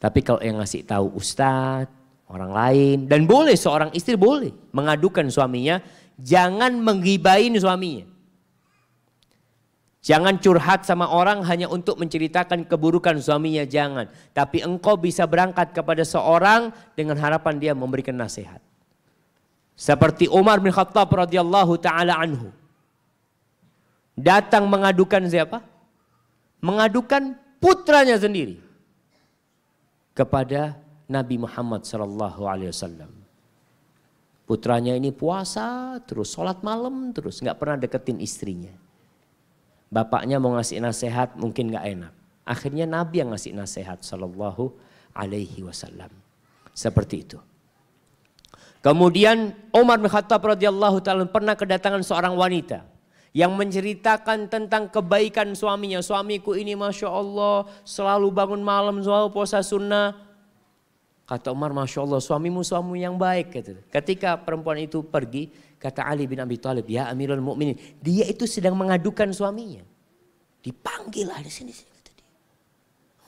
Tapi kalau yang ngasih tahu ustadz, orang lain, dan boleh seorang istri boleh mengadukan suaminya, jangan menggibain suaminya. Jangan curhat sama orang hanya untuk menceritakan keburukan suaminya, jangan. Tapi engkau bisa berangkat kepada seorang dengan harapan dia memberikan nasihat. Seperti Umar bin Khattab radhiyallahu taala anhu. Datang mengadukan siapa? Mengadukan putranya sendiri kepada Nabi Muhammad sallallahu alaihi wasallam. Putranya ini puasa terus, sholat malam terus, nggak pernah deketin istrinya. Bapaknya mau ngasih nasihat mungkin gak enak. Akhirnya Nabi yang ngasih nasihat sallallahu alaihi wasallam. Seperti itu. Kemudian Umar bin Khattab radhiyallahu ta'ala pernah kedatangan seorang wanita yang menceritakan tentang kebaikan suaminya. Suamiku ini Masya Allah selalu bangun malam, selalu puasa sunnah. Kata Umar, Masya Allah suamimu suami yang baik. Ketika perempuan itu pergi, kata Ali bin Abi Thalib, ya Amirul Mukminin, dia itu sedang mengadukan suaminya. Dipanggil ada sini.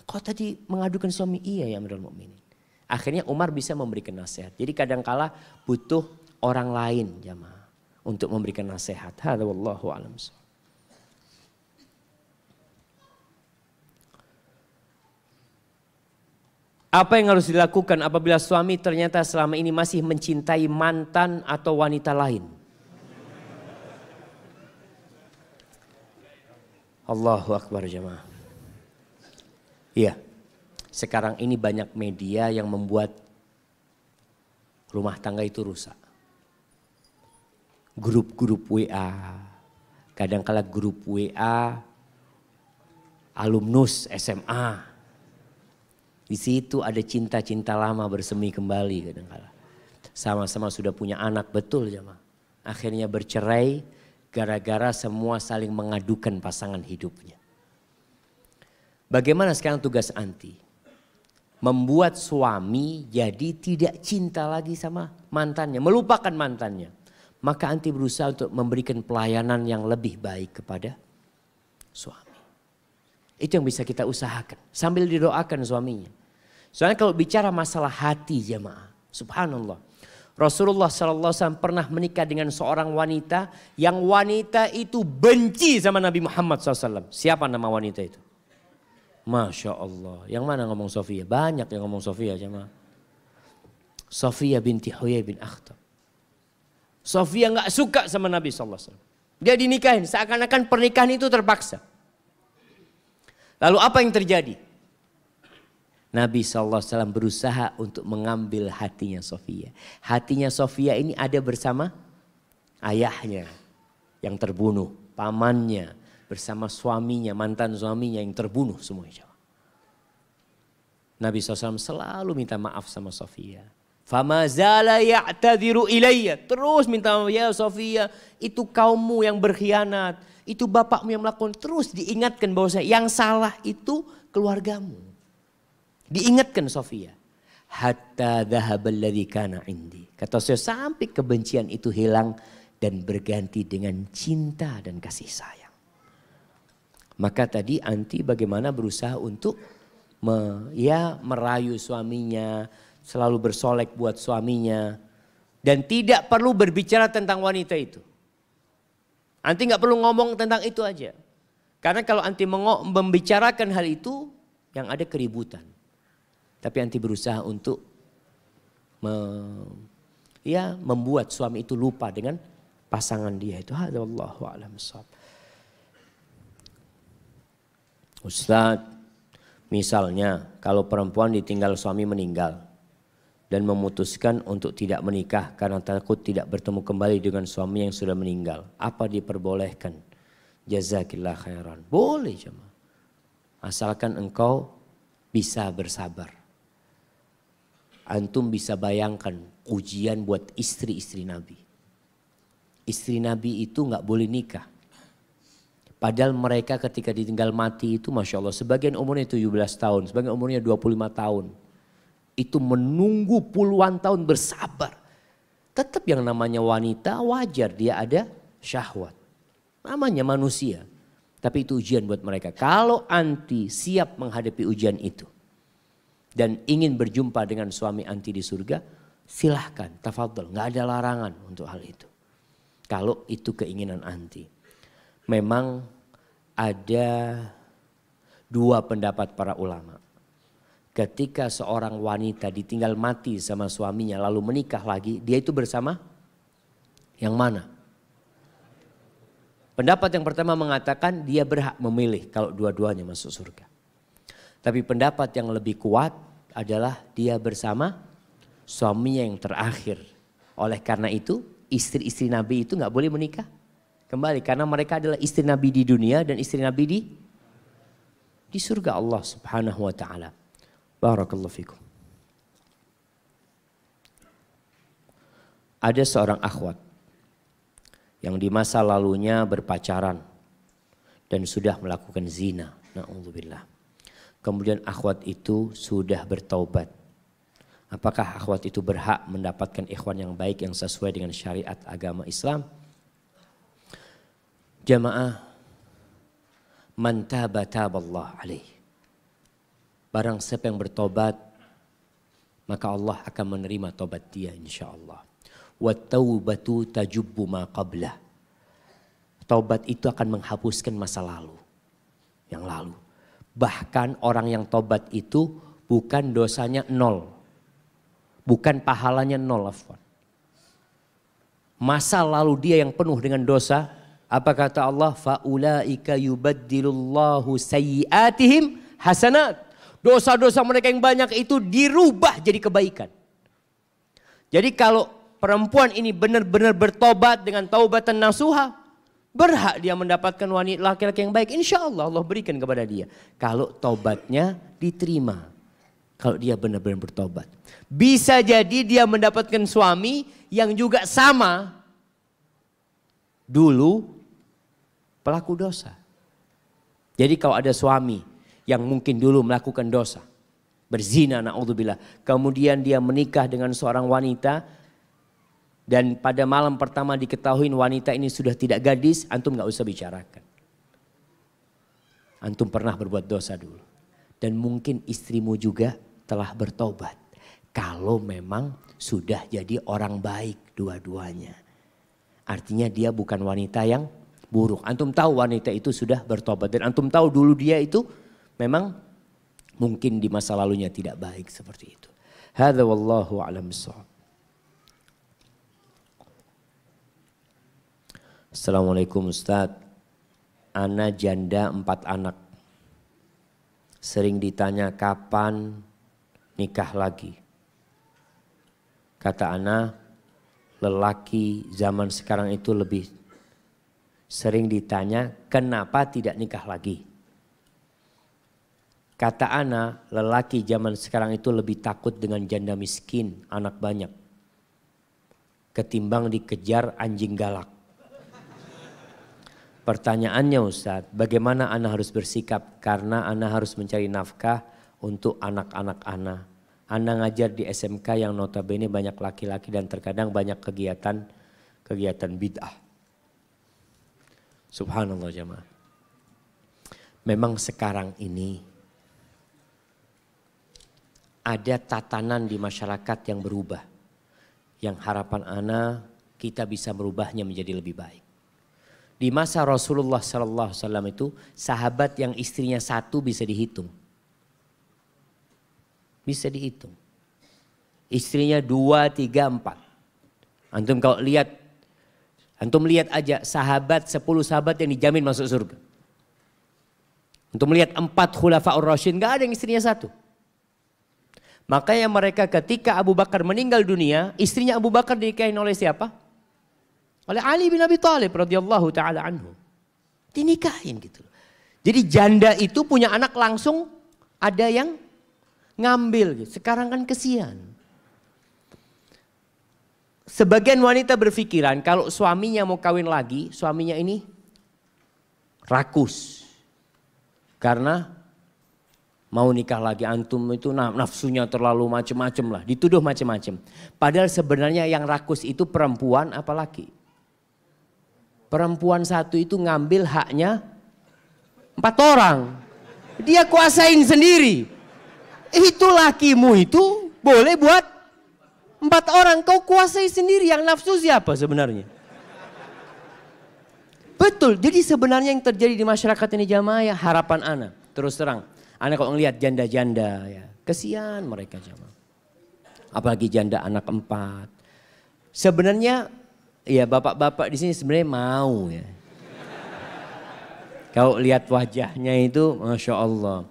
Kau tadi mengadukan suami? Iya ya Amirul Mukminin. Akhirnya Umar bisa memberikan nasihat. Jadi kadangkala butuh orang lain jamaah untuk memberikan nasihat. Hadza wallahu a'lam. Apa yang harus dilakukan apabila suami ternyata selama ini masih mencintai mantan atau wanita lain? Allahu Akbar jemaah. Iya, sekarang ini banyak media yang membuat rumah tangga itu rusak. Grup-grup WA, kadang-kala grup WA alumnus SMA. Di situ ada cinta-cinta lama bersemi kembali kadang-kala. Sama-sama sudah punya anak, betul jemaah. Akhirnya bercerai gara-gara semua saling mengadukan pasangan hidupnya. Bagaimana sekarang tugas anti? Membuat suami jadi tidak cinta lagi sama mantannya, melupakan mantannya. Maka anti berusaha untuk memberikan pelayanan yang lebih baik kepada suami. Itu yang bisa kita usahakan sambil didoakan suaminya. Soalnya kalau bicara masalah hati jemaah, subhanallah. Rasulullah SAW pernah menikah dengan seorang wanita yang wanita itu benci sama Nabi Muhammad SAW. Siapa nama wanita itu? Masya Allah. Yang mana ngomong Sofia? Banyak yang ngomong Sofia jemaah. Sofia binti Huyai bin Akhtab. Sofia gak suka sama Nabi SAW. Dia dinikahin seakan-akan pernikahan itu terpaksa. Lalu apa yang terjadi? Nabi SAW berusaha untuk mengambil hatinya Sofia. Hatinya Sofia ini ada bersama ayahnya yang terbunuh, pamannya, bersama suaminya, mantan suaminya yang terbunuh semuanya. Nabi SAW selalu minta maaf sama Sofia. Fama zala ya'tadhiru ilayya. Terus minta maaf, ya Sofia, itu kaummu yang berkhianat, itu bapakmu yang melakukan. Terus diingatkan bahwa yang salah itu keluargamu. Diingatkan Sofia. Hatta dhahabal ladzi kana indi. Kata saya sampai kebencian itu hilang dan berganti dengan cinta dan kasih sayang. Maka tadi anti bagaimana berusaha untuk merayu suaminya, selalu bersolek buat suaminya. Dan tidak perlu berbicara tentang wanita itu. Anti nggak perlu ngomong tentang itu aja. Karena kalau anti membicarakan hal itu, yang ada keributan. Tapi anti berusaha untuk membuat suami itu lupa dengan pasangan dia itu. Hadza wallahu a'lam bissawab. Ustaz, misalnya kalau perempuan ditinggal suami meninggal dan memutuskan untuk tidak menikah karena takut tidak bertemu kembali dengan suami yang sudah meninggal, apa diperbolehkan? Jazakillah khairan. Boleh cuma. Asalkan engkau bisa bersabar. Antum bisa bayangkan ujian buat istri-istri Nabi. Istri Nabi itu nggak boleh nikah. Padahal mereka ketika ditinggal mati itu Masya Allah. Sebagian umurnya 17 tahun, sebagian umurnya 25 tahun. Itu menunggu puluhan tahun bersabar. Tetap yang namanya wanita wajar dia ada syahwat. Namanya manusia. Tapi itu ujian buat mereka. Kalau anti siap menghadapi ujian itu. Dan ingin berjumpa dengan suami anti di surga. Silahkan, tafadhol. Gak ada larangan untuk hal itu. Kalau itu keinginan anti. Memang ada dua pendapat para ulama. Ketika seorang wanita ditinggal mati sama suaminya lalu menikah lagi, dia itu bersama yang mana? Pendapat yang pertama mengatakan dia berhak memilih kalau dua-duanya masuk surga. Tapi pendapat yang lebih kuat adalah dia bersama suaminya yang terakhir. Oleh karena itu istri-istri Nabi itu gak boleh menikah kembali. Karena mereka adalah istri Nabi di dunia dan istri Nabi di surga Allah subhanahu wa ta'ala. Barakallahu fikum. Ada seorang akhwat yang di masa lalunya berpacaran dan sudah melakukan zina. Na'udzubillah. Kemudian akhwat itu sudah bertaubat. Apakah akhwat itu berhak mendapatkan ikhwan yang baik yang sesuai dengan syariat agama Islam? Jamaah, man taba taballah alaih. Barang siapa yang bertobat, maka Allah akan menerima tobat dia insyaAllah. Wa taubatu tajubbu ma qablah. Taubat itu akan menghapuskan masa lalu. Yang lalu. Bahkan orang yang tobat itu bukan dosanya 0. Bukan pahalanya 0. Masa lalu dia yang penuh dengan dosa. Apa kata Allah? Faulaika yubaddilullahu sayyiatihim hasanat. Dosa-dosa mereka yang banyak itu dirubah jadi kebaikan. Jadi kalau perempuan ini benar-benar bertobat dengan taubatan nasuha, berhak dia mendapatkan wanita laki-laki yang baik. Insya Allah Allah berikan kepada dia. Kalau taubatnya diterima. Kalau dia benar-benar bertobat. Bisa jadi dia mendapatkan suami yang juga sama dulu pelaku dosa. Jadi kalau ada suami yang mungkin dulu melakukan dosa, berzina na'udzubillah, kemudian dia menikah dengan seorang wanita dan pada malam pertama diketahui wanita ini sudah tidak gadis, antum gak usah bicarakan. Antum pernah berbuat dosa dulu dan mungkin istrimu juga telah bertobat. Kalau memang sudah jadi orang baik dua-duanya. Artinya dia bukan wanita yang buruk. Antum tahu wanita itu sudah bertobat dan antum tahu dulu dia itu memang mungkin di masa lalunya tidak baik seperti itu. Hadza wallahu a'lam bissawab. Assalamualaikum Ustaz. Ana janda 4 anak. Sering ditanya kapan nikah lagi. Kata ana, lelaki zaman sekarang itu lebih sering ditanya kenapa tidak nikah lagi. Kata ana, lelaki zaman sekarang itu lebih takut dengan janda miskin, anak banyak. Ketimbang dikejar anjing galak. Pertanyaannya Ustaz, bagaimana ana harus bersikap? Karena ana harus mencari nafkah untuk anak-anak ana. Ana ngajar di SMK yang notabene banyak laki-laki dan terkadang banyak kegiatan bid'ah. Subhanallah jemaah. Memang sekarang ini ada tatanan di masyarakat yang berubah. yang harapan ana kita bisa merubahnya menjadi lebih baik. Di masa Rasulullah Sallallahu Alaihi Wasallam itu sahabat yang istrinya satu bisa dihitung. Bisa dihitung. Istrinya 2, 3, 4. Antum kalau lihat, antum lihat aja 10 sahabat yang dijamin masuk surga. Untuk melihat 4 khulafaur rasyidin, gak ada yang istrinya satu. Makanya mereka ketika Abu Bakar meninggal dunia, istrinya Abu Bakar dinikahin oleh siapa? Oleh Ali bin Abi Thalib radhiyallahu taala anhu. Dinikahin gitu. Jadi janda itu punya anak langsung ada yang ngambil gitu. Sekarang kan kesian. Sebagian wanita berpikiran kalau suaminya mau kawin lagi, suaminya ini rakus. Karena mau nikah lagi, antum itu nafsunya terlalu macem-macem lah, dituduh macem-macem. Padahal sebenarnya yang rakus itu perempuan apa laki? Perempuan satu itu ngambil haknya 4 orang. Dia kuasain sendiri. Itu lakimu itu boleh buat 4 orang, kau kuasai sendiri, yang nafsu siapa sebenarnya? Betul, jadi sebenarnya yang terjadi di masyarakat ini jamaah ya, harapan ana. Terus terang, ana kalau ngelihat janda-janda ya, kesian mereka jamaah. Apalagi janda anak 4. Sebenarnya ya bapak-bapak di sini sebenarnya mau ya. Kalau lihat wajahnya itu Masya Allah.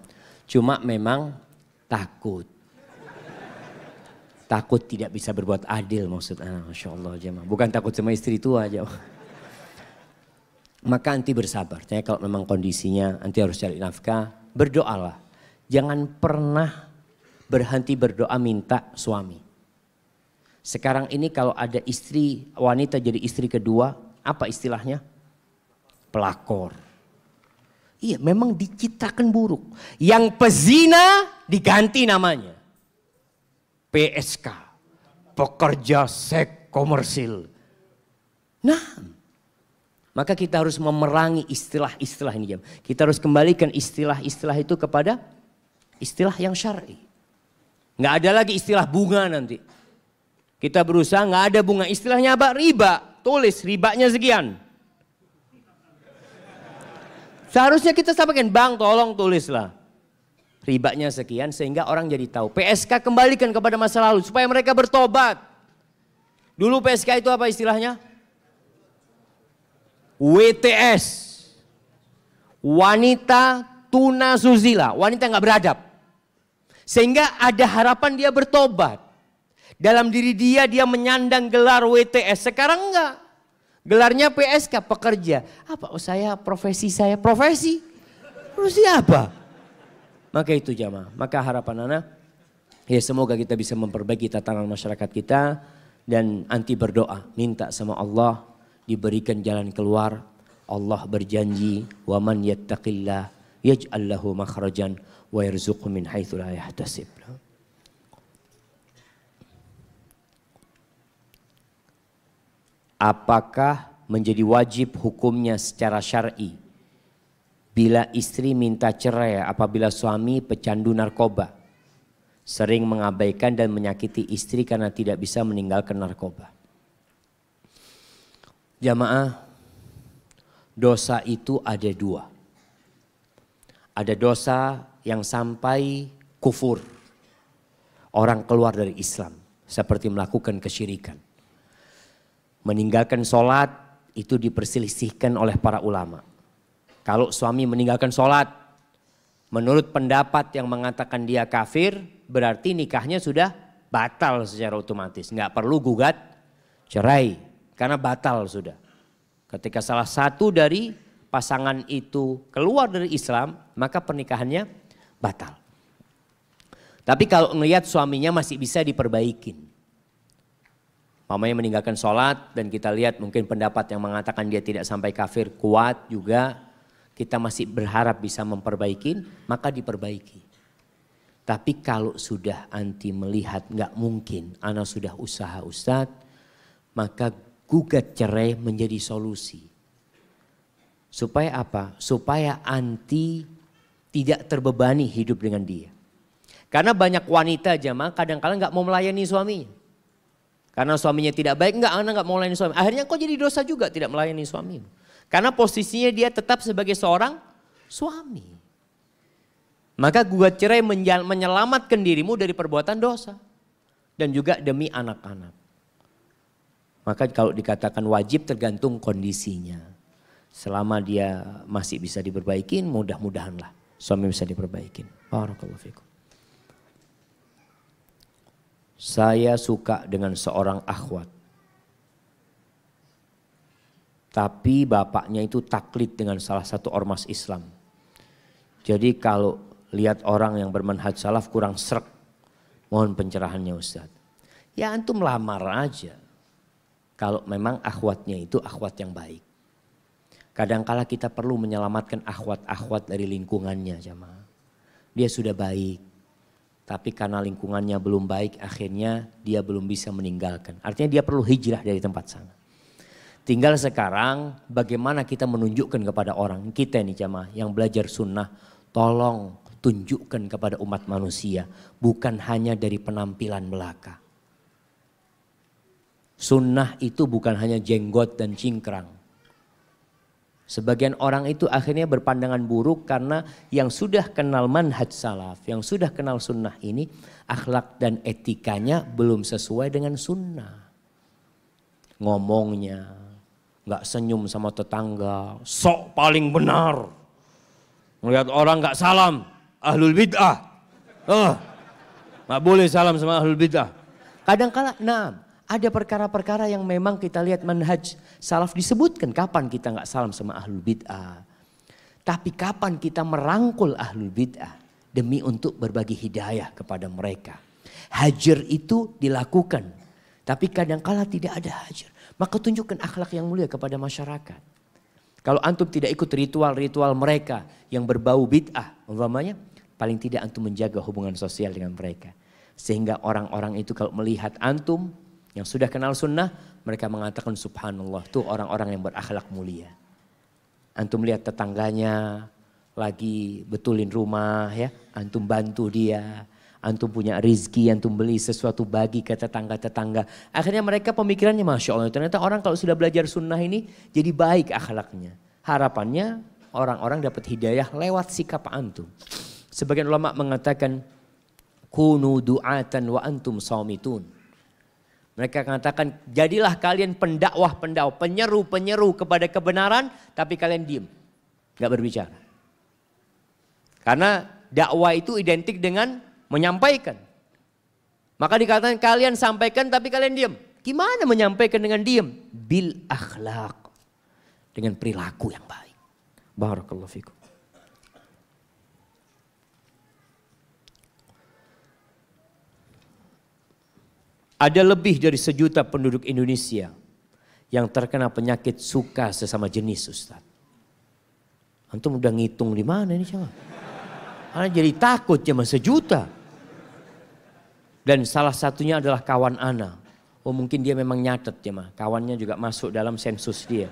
Cuma memang takut. Takut tidak bisa berbuat adil maksud ana, Masya Allah jemaah. Bukan takut sama istri tua aja. Maka anti bersabar. Ya, kalau memang kondisinya anti harus cari nafkah, berdoalah. Jangan pernah berhenti berdoa minta suami. Sekarang ini kalau ada istri, wanita jadi istri kedua, apa istilahnya? Pelakor. Iya memang diciptakan buruk. Yang pezina diganti namanya. PSK, pekerja seks komersil. Nah, maka kita harus memerangi istilah-istilah ini. Kita harus kembalikan istilah-istilah itu kepada istilah yang syar'i. Nggak ada lagi istilah bunga nanti. Kita berusaha nggak ada bunga. Istilahnya apa? Riba. Tulis ribanya sekian. Seharusnya kita sampaikan, bang tolong tulislah. Ribanya sekian sehingga orang jadi tahu. PSK kembalikan kepada masa lalu supaya mereka bertobat. Dulu PSK itu apa istilahnya? WTS. Wanita tuna susila. Wanita nggak beradab. Sehingga ada harapan dia bertobat. Dalam diri dia menyandang gelar WTS. Sekarang enggak. Gelarnya PSK, pekerja. Apa? Oh saya profesi Profesi apa? Maka itu jamaah, maka harapan ana ya semoga kita bisa memperbaiki tatanan masyarakat kita dan anti berdoa, minta sama Allah diberikan jalan keluar. Allah berjanji, "Wa man yattaqillah yaj'al lahu makhrajan wa yarzuqhu min haitsu la yahtasib." Apakah menjadi wajib hukumnya secara syar'i bila istri minta cerai apabila suami pecandu narkoba, sering mengabaikan dan menyakiti istri karena tidak bisa meninggalkan narkoba? Jamaah, dosa itu ada 2. Ada dosa yang sampai kufur, orang keluar dari Islam, seperti melakukan kesyirikan. Meninggalkan sholat itu diperselisihkan oleh para ulama. Kalau suami meninggalkan sholat, menurut pendapat yang mengatakan dia kafir, berarti nikahnya sudah batal secara otomatis. Nggak perlu gugat cerai, karena batal sudah. Ketika salah satu dari pasangan itu keluar dari Islam, maka pernikahannya batal. Tapi kalau melihat suaminya masih bisa diperbaikin. Mamanya meninggalkan sholat dan kita lihat mungkin pendapat yang mengatakan dia tidak sampai kafir kuat juga. Kita masih berharap bisa memperbaiki, maka diperbaiki. Tapi kalau sudah anti melihat nggak mungkin, ana sudah usaha Ustadz, maka gugat cerai menjadi solusi. Supaya apa? Supaya anti tidak terbebani hidup dengan dia. Karena banyak wanita jamaah kadang-kadang nggak mau melayani suaminya. Karena suaminya tidak baik, enggak, anak enggak mau melayani suami. Akhirnya kok jadi dosa juga tidak melayani suami. Karena posisinya dia tetap sebagai seorang suami. Maka gugat cerai menyelamatkan dirimu dari perbuatan dosa. Dan juga demi anak-anak. Maka kalau dikatakan wajib tergantung kondisinya. Selama dia masih bisa diperbaikin, mudah-mudahanlah suami bisa diperbaikin. Barakallahu fikum. Saya suka dengan seorang akhwat. Tapi bapaknya itu taklid dengan salah satu ormas Islam. Jadi kalau lihat orang yang bermanhaj salaf kurang srek. Mohon pencerahannya Ustaz. Ya antum lamar aja. Kalau memang akhwatnya itu akhwat yang baik. Kadangkala kita perlu menyelamatkan akhwat-akhwat dari lingkungannya jamaah. Dia sudah baik. Tapi karena lingkungannya belum baik akhirnya dia belum bisa meninggalkan. Artinya dia perlu hijrah dari tempat sana. Tinggal sekarang bagaimana kita menunjukkan kepada orang. Kita nih jamaah yang belajar sunnah. Tolong tunjukkan kepada umat manusia. Bukan hanya dari penampilan belaka. Sunnah itu bukan hanya jenggot dan cingkrang. Sebagian orang itu akhirnya berpandangan buruk karena yang sudah kenal manhaj salaf, yang sudah kenal sunnah ini, akhlak dan etikanya belum sesuai dengan sunnah. Ngomongnya, gak senyum sama tetangga, sok paling benar. Melihat orang gak salam, ahlul bid'ah. Gak boleh salam sama ahlul bid'ah. Kadang-kala, ada perkara-perkara yang memang kita lihat manhaj salaf disebutkan kapan kita nggak salam sama ahlul bid'ah. Tapi kapan kita merangkul ahlul bid'ah demi untuk berbagi hidayah kepada mereka. Hajar itu dilakukan. Tapi kadang-kala tidak ada hajar. Maka tunjukkan akhlak yang mulia kepada masyarakat. Kalau antum tidak ikut ritual-ritual mereka yang berbau bid'ah. Umpamanya paling tidak antum menjaga hubungan sosial dengan mereka. Sehingga orang-orang itu kalau melihat antum yang sudah kenal sunnah, mereka mengatakan subhanallah, tuh orang-orang yang berakhlak mulia. Antum lihat tetangganya lagi betulin rumah ya, antum bantu dia. Antum punya rizki, antum beli sesuatu bagi ke tetangga-tetangga. Akhirnya mereka pemikirannya Masya Allah, ternyata orang kalau sudah belajar sunnah ini jadi baik akhlaknya. Harapannya orang-orang dapat hidayah lewat sikap antum. Sebagian ulama mengatakan, kunu du'atan wa antum saumitun. Mereka katakan, jadilah kalian pendakwah-pendakwah, penyeru-penyeru kepada kebenaran, tapi kalian diam, gak berbicara. Karena dakwah itu identik dengan menyampaikan. Maka dikatakan kalian sampaikan tapi kalian diam. Gimana menyampaikan dengan diam? Bil akhlak. Dengan perilaku yang baik. Barakallahu fikum. Ada lebih dari 1 juta penduduk Indonesia yang terkena penyakit suka sesama jenis, Ustaz. Antum udah ngitung di mana ini coba? Ana jadi takut cuma 1 juta. Dan salah satunya adalah kawan ana. Oh mungkin dia memang nyatet ya mah. Kawannya juga masuk dalam sensus dia.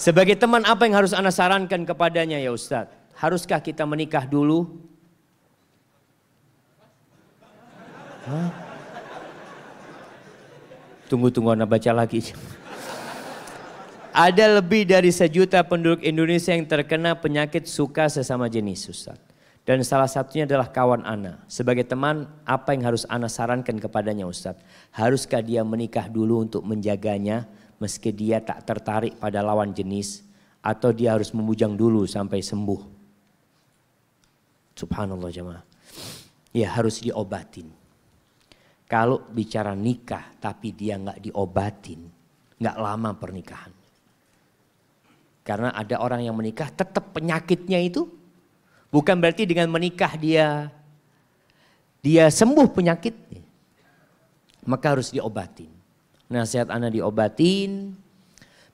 Sebagai teman apa yang harus ana sarankan kepadanya ya Ustaz? Haruskah kita menikah dulu? Hah? Tunggu Anda baca lagi. Ada lebih dari 1 juta penduduk Indonesia yang terkena penyakit suka sesama jenis, Ustaz. Dan salah satunya adalah kawan ana. Sebagai teman, apa yang harus ana sarankan kepadanya, Ustaz? Haruskah dia menikah dulu untuk menjaganya meski dia tak tertarik pada lawan jenis? Atau dia harus membujang dulu sampai sembuh? Subhanallah jemaah. Ya harus diobatin. Kalau bicara nikah tapi dia nggak diobatin, nggak lama pernikahan. Karena ada orang yang menikah tetap penyakitnya itu bukan berarti dengan menikah dia sembuh penyakitnya. Maka harus diobatin. Nasihat ana diobatin.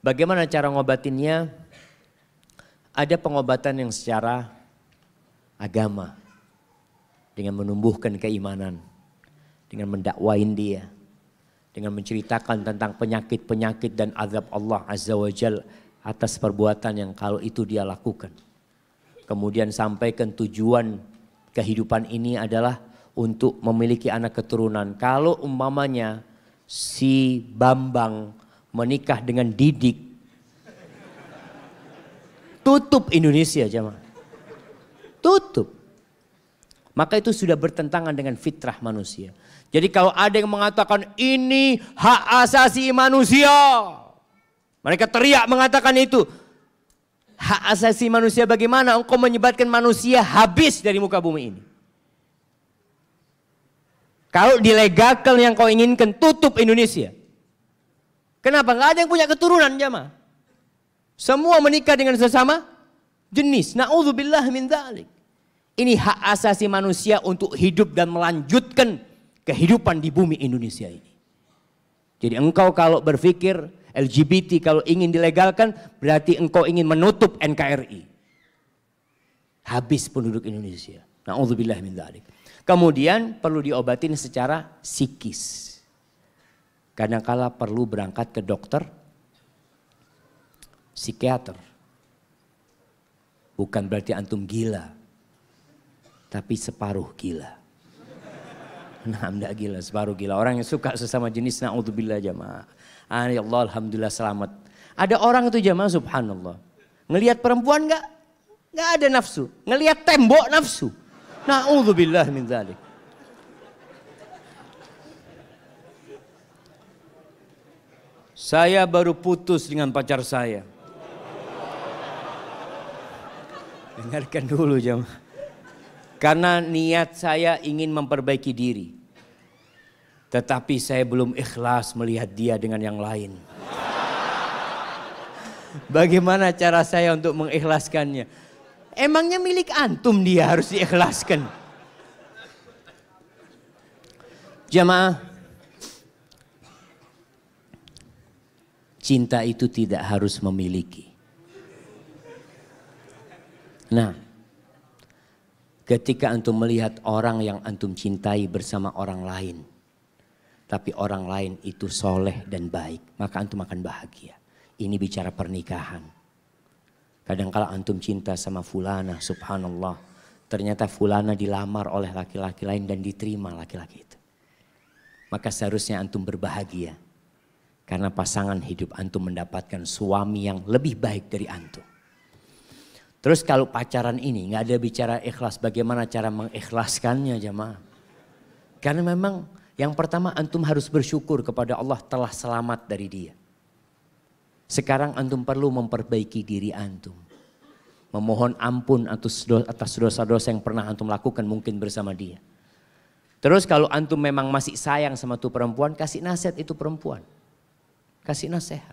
Bagaimana cara ngobatinnya? Ada pengobatan yang secara agama dengan menumbuhkan keimanan. Dengan mendakwain dia. Dengan menceritakan tentang penyakit-penyakit dan azab Allah Azza wa Jal atas perbuatan yang kalau itu dia lakukan. Kemudian sampaikan tujuan kehidupan ini adalah untuk memiliki anak keturunan. Kalau umpamanya si Bambang menikah dengan Didik, tutup Indonesia jemaah. Tutup. Maka itu sudah bertentangan dengan fitrah manusia. Jadi kalau ada yang mengatakan ini hak asasi manusia, mereka teriak mengatakan itu. Hak asasi manusia bagaimana? Engkau menyebabkan manusia habis dari muka bumi ini. Kalau dilegalkan yang kau inginkan, tutup Indonesia. Kenapa? Nggak ada yang punya keturunan jamaah. Semua menikah dengan sesama jenis. Na'udzubillah min dzalik. Ini hak asasi manusia untuk hidup dan melanjutkan kehidupan di bumi Indonesia ini. Jadi engkau kalau berpikir LGBT kalau ingin dilegalkan berarti engkau ingin menutup NKRI. Habis penduduk Indonesia. Na'udzubillah min dzalik. Kemudian perlu diobatin secara psikis. Kadangkala perlu berangkat ke dokter psikiater. Bukan berarti antum gila. Tapi separuh gila. Nah, enggak gila, separuh gila. Orang yang suka sesama jenis, na'udzubillah jamaah. Ya Allah, alhamdulillah selamat. Ada orang itu jamaah subhanallah. Ngelihat perempuan enggak ada nafsu. Ngelihat tembok nafsu. Na'udzubillah min dzalik. Saya baru putus dengan pacar saya. Dengarkan dulu jamaah. Karena niat saya ingin memperbaiki diri. Tetapi saya belum ikhlas melihat dia dengan yang lain. Bagaimana cara saya untuk mengikhlaskannya? Emangnya milik antum dia harus diikhlaskan. Jamaah, cinta itu tidak harus memiliki. Nah, ketika antum melihat orang yang antum cintai bersama orang lain, tapi orang lain itu soleh dan baik, maka antum akan bahagia. Ini bicara pernikahan. Kadang-kala antum cinta sama fulana, subhanallah. Ternyata fulana dilamar oleh laki-laki lain dan diterima laki-laki itu. Maka seharusnya antum berbahagia. Karena pasangan hidup antum mendapatkan suami yang lebih baik dari antum. Terus kalau pacaran ini nggak ada bicara ikhlas, bagaimana cara mengikhlaskannya jamaah? Karena memang yang pertama antum harus bersyukur kepada Allah telah selamat dari dia. Sekarang antum perlu memperbaiki diri antum. Memohon ampun atas dosa-dosa yang pernah antum lakukan mungkin bersama dia. Terus kalau antum memang masih sayang sama tuh perempuan, kasih nasihat itu perempuan. Kasih nasihat.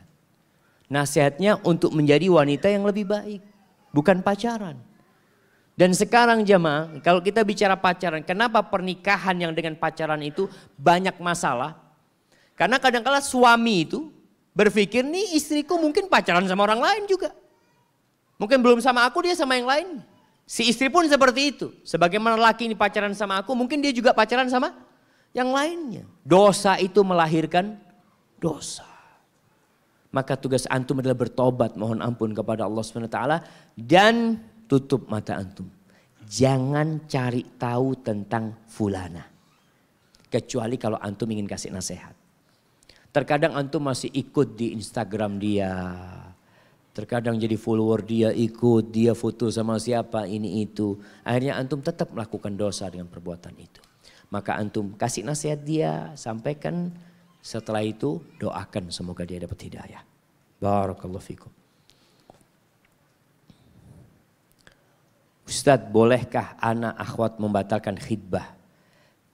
Nasihatnya untuk menjadi wanita yang lebih baik. Bukan pacaran. Dan sekarang jamaah, kalau kita bicara pacaran, kenapa pernikahan yang dengan pacaran itu banyak masalah? Karena kadang-kala suami itu berpikir nih istriku mungkin pacaran sama orang lain juga. Mungkin belum sama aku, dia sama yang lain. Si istri pun seperti itu. Sebagaimana laki ini pacaran sama aku, mungkin dia juga pacaran sama yang lainnya. Dosa itu melahirkan dosa. Maka tugas antum adalah bertobat, mohon ampun kepada Allah SWT. Dan tutup mata antum. Jangan cari tahu tentang fulana. Kecuali kalau antum ingin kasih nasihat. Terkadang antum masih ikut di Instagram dia. Terkadang jadi follower dia, ikut dia foto sama siapa ini itu. Akhirnya antum tetap melakukan dosa dengan perbuatan itu. Maka antum kasih nasihat dia, sampaikan. Setelah itu doakan semoga dia dapat hidayah. Barakallahu fikum. Ustadz, bolehkah anak akhwat membatalkan khidbah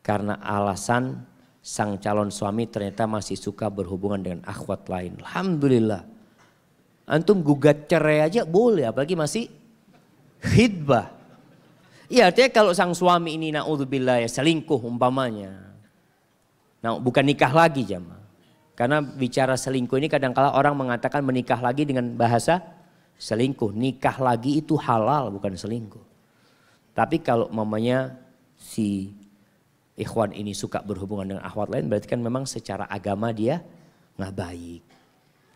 karena alasan sang calon suami ternyata masih suka berhubungan dengan akhwat lain? Alhamdulillah. Antum gugat cerai aja boleh, apalagi masih khidbah. Iya, artinya kalau sang suami ini na'udzubillah ya selingkuh umpamanya. Nah, bukan nikah lagi jamaah. Karena bicara selingkuh ini kadang-kala orang mengatakan menikah lagi dengan bahasa selingkuh. Nikah lagi itu halal bukan selingkuh. Tapi kalau mamanya si ikhwan ini suka berhubungan dengan akhwat lain berarti kan memang secara agama dia nggak baik.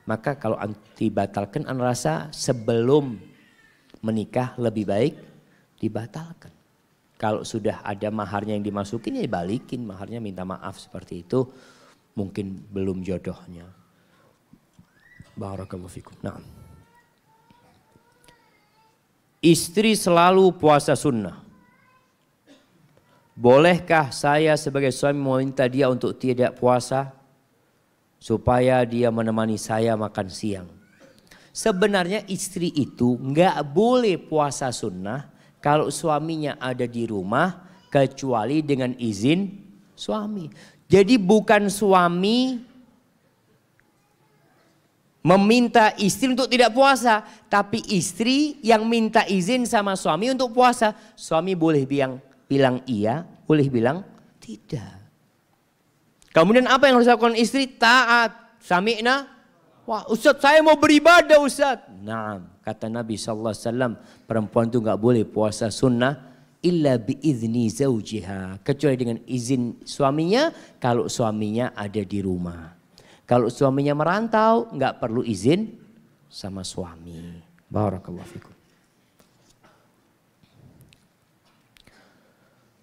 Maka kalau dibatalkan anda rasa sebelum menikah lebih baik dibatalkan. Kalau sudah ada maharnya yang dimasukin ya balikin maharnya, minta maaf seperti itu. mungkin belum jodohnya. Barakallahu fikum. Nah. Istri selalu puasa sunnah. Bolehkah saya sebagai suami meminta dia untuk tidak puasa supaya dia menemani saya makan siang? Sebenarnya istri itu nggak boleh puasa sunnah kalau suaminya ada di rumah kecuali dengan izin suami. Jadi bukan suami meminta istri untuk tidak puasa, tapi istri yang minta izin sama suami untuk puasa. Suami boleh bilang iya, boleh bilang tidak. Kemudian apa yang harus dilakukan istri? Taat. Sami'na. Wah, Ustaz, saya mau beribadah, Ustaz. Nah, kata Nabi SAW, perempuan itu nggak boleh puasa sunnah illa biizni zaujiha, kecuali dengan izin suaminya kalau suaminya ada di rumah. Kalau suaminya merantau nggak perlu izin sama suami. Barakallahu fikum.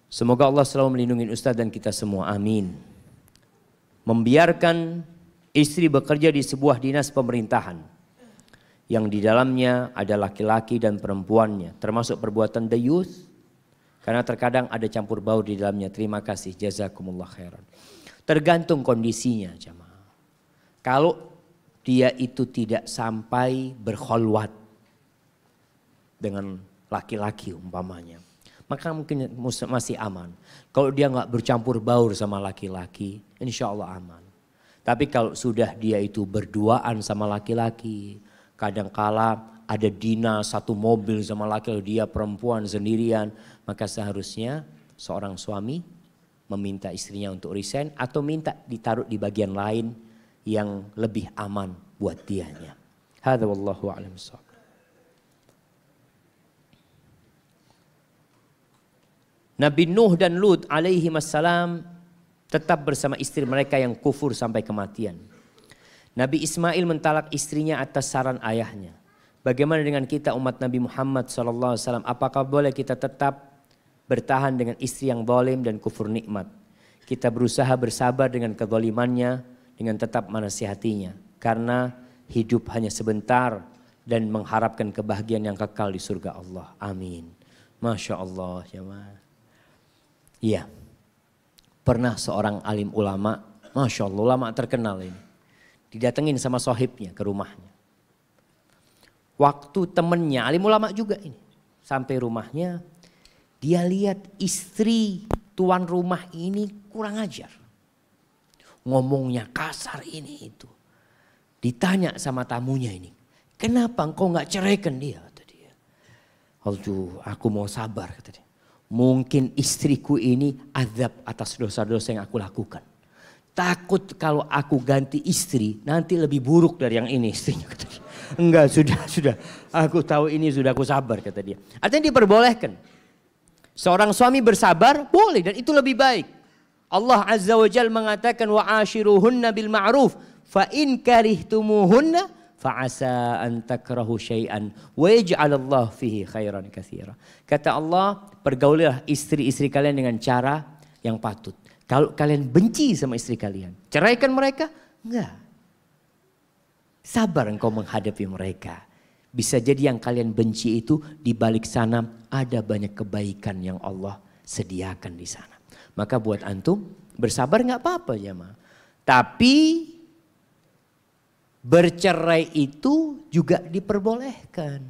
Semoga Allah selalu melindungi Ustaz dan kita semua. Amin. Membiarkan istri bekerja di sebuah dinas pemerintahan yang di dalamnya ada laki-laki dan perempuannya, termasuk perbuatan dayuth, karena terkadang ada campur baur di dalamnya. Terima kasih, jazakumullah khairan. Tergantung kondisinya, jamaah. Kalau dia itu tidak sampai berkholwat dengan laki-laki umpamanya, maka mungkin masih aman. Kalau dia nggak bercampur baur sama laki-laki, insya Allah aman. Tapi kalau sudah dia itu berduaan sama laki-laki, kadangkala ada dinas satu mobil sama laki-laki, dia perempuan sendirian, maka seharusnya seorang suami meminta istrinya untuk resign atau minta ditaruh di bagian lain yang lebih aman buat dianya. Hadza wallahu a'lam bissawab. Nabi Nuh dan Lut alaihi wassalam tetap bersama istri mereka yang kufur sampai kematian. Nabi Ismail mentalak istrinya atas saran ayahnya. Bagaimana dengan kita umat Nabi Muhammad SAW? Apakah boleh kita tetap bertahan dengan istri yang zalim dan kufur nikmat? Kita berusaha bersabar dengan kezalimannya, dengan tetap menasihatinya. Karena hidup hanya sebentar dan mengharapkan kebahagiaan yang kekal di surga Allah. Amin. Masya Allah. Iya. Pernah seorang alim ulama, Masya Allah, ulama terkenal ini, didatengin sama sohibnya ke rumahnya. Waktu temennya, alim ulama juga ini, sampai rumahnya, dia lihat istri tuan rumah ini kurang ajar. Ngomongnya kasar ini itu. Ditanya sama tamunya ini, kenapa engkau gak ceraikan dia? Kata dia. Aduh, aku mau sabar, kata dia. Mungkin istriku ini azab atas dosa-dosa yang aku lakukan. Takut kalau aku ganti istri nanti lebih buruk dari yang ini istrinya, kata dia. Enggak, sudah. Aku tahu ini sudah aku sabar, kata dia. Artinya diperbolehkan. Seorang suami bersabar boleh dan itu lebih baik. Allah Azza wa Jalla mengatakan wa ashiruhunna bil ma'ruf fa in karihtumuhunna fa asa an takrahu syai'an wa yaj'alallahu fihi khairan katsira. Kata Allah, pergaulilah istri-istri kalian dengan cara yang patut. Kalau kalian benci sama istri kalian, ceraikan mereka? Enggak. Sabar engkau menghadapi mereka. Bisa jadi yang kalian benci itu di balik sana ada banyak kebaikan yang Allah sediakan di sana. Maka buat antum bersabar nggak apa-apa jemaah. Tapi bercerai itu juga diperbolehkan.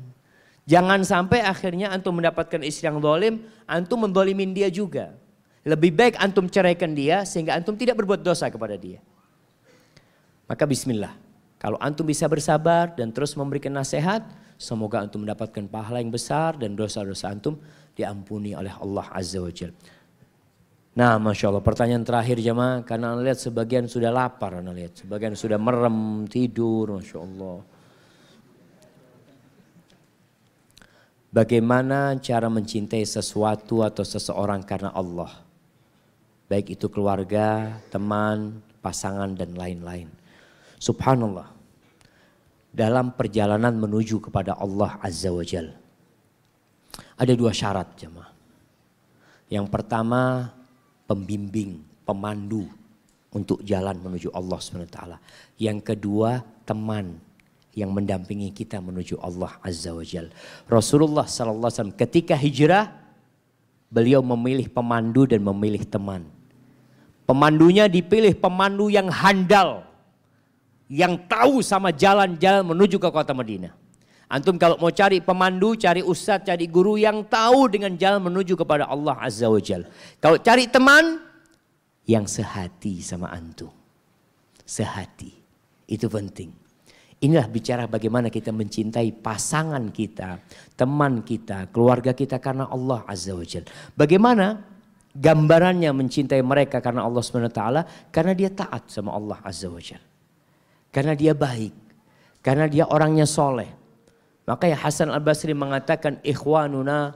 Jangan sampai akhirnya antum mendapatkan istri yang zalim, antum menzalimin dia juga. Lebih baik antum ceraikan dia sehingga antum tidak berbuat dosa kepada dia. Maka bismillah. Kalau antum bisa bersabar dan terus memberikan nasihat, semoga antum mendapatkan pahala yang besar dan dosa-dosa antum diampuni oleh Allah Azza wa Jalla. Nah, Masya Allah, pertanyaan terakhir jemaah, karena anda lihat sebagian sudah lapar, anda lihat sebagian sudah merem, tidur, Masya Allah. Bagaimana cara mencintai sesuatu atau seseorang karena Allah? Baik itu keluarga, teman, pasangan dan lain-lain. Subhanallah. Dalam perjalanan menuju kepada Allah Azza wa Jalla, ada dua syarat jemaah. Yang pertama, pembimbing, pemandu untuk jalan menuju Allah SWT. Yang kedua, teman yang mendampingi kita menuju Allah Azza wa Jal. Rasulullah SAW ketika hijrah, beliau memilih pemandu dan memilih teman. Pemandunya dipilih pemandu yang handal, yang tahu sama jalan-jalan menuju ke kota Madinah. Antum kalau mau cari pemandu, cari ustadz, cari guru yang tahu dengan jalan menuju kepada Allah Azza wa Jal. Kalau cari teman, yang sehati sama antum. Sehati, itu penting. Inilah bicara bagaimana kita mencintai pasangan kita, teman kita, keluarga kita karena Allah Azza wa Jal. Bagaimana gambarannya mencintai mereka karena Allah SWT? Karena dia taat sama Allah Azza wa Jal. Karena dia baik. Karena dia orangnya soleh. Makanya Hasan al-Basri mengatakan ikhwanuna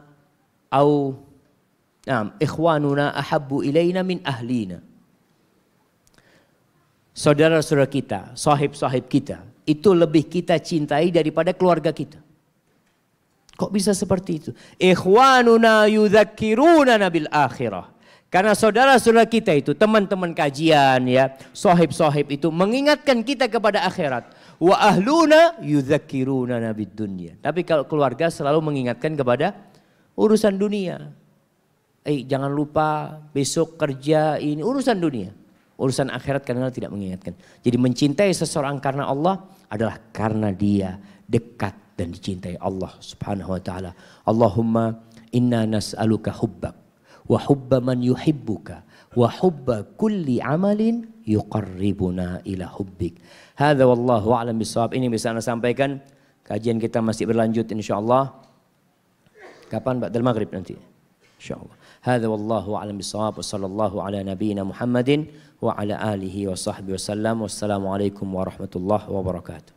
ahabbu ilaina min ahlina. Saudara-saudara kita, sahib-sahib kita, itu lebih kita cintai daripada keluarga kita. Kok bisa seperti itu? Ikhwanuna yudzakkiruna bil akhirah. Karena saudara-saudara kita itu, teman-teman kajian ya, sahib-sahib itu mengingatkan kita kepada akhirat. Wa ahluna yudzakkiruna bid dunya. Tapi kalau keluarga selalu mengingatkan kepada urusan dunia. Jangan lupa besok kerja ini, urusan dunia. Urusan akhirat kadang-kadang tidak mengingatkan. Jadi mencintai seseorang karena Allah adalah karena dia dekat dan dicintai Allah Subhanahu wa taala. Allahumma inna nas'aluka hubbak wa hubba man yuhibbuka wa hubba kulli amalin yuqarribuna ila hubbik. Hadza wallahu a'lam bishawab. Ini bisa Anda sampaikan. Kajian kita masih berlanjut insyaallah. Kapan? Ba'dal maghrib nanti. Insyaallah. Hadza wallahu a'lam bishawab. Wassallallahu ala nabiyyina Muhammadin wa ala alihi wa sahbihi wasallam. Wassalamualaikum warahmatullahi wabarakatuh.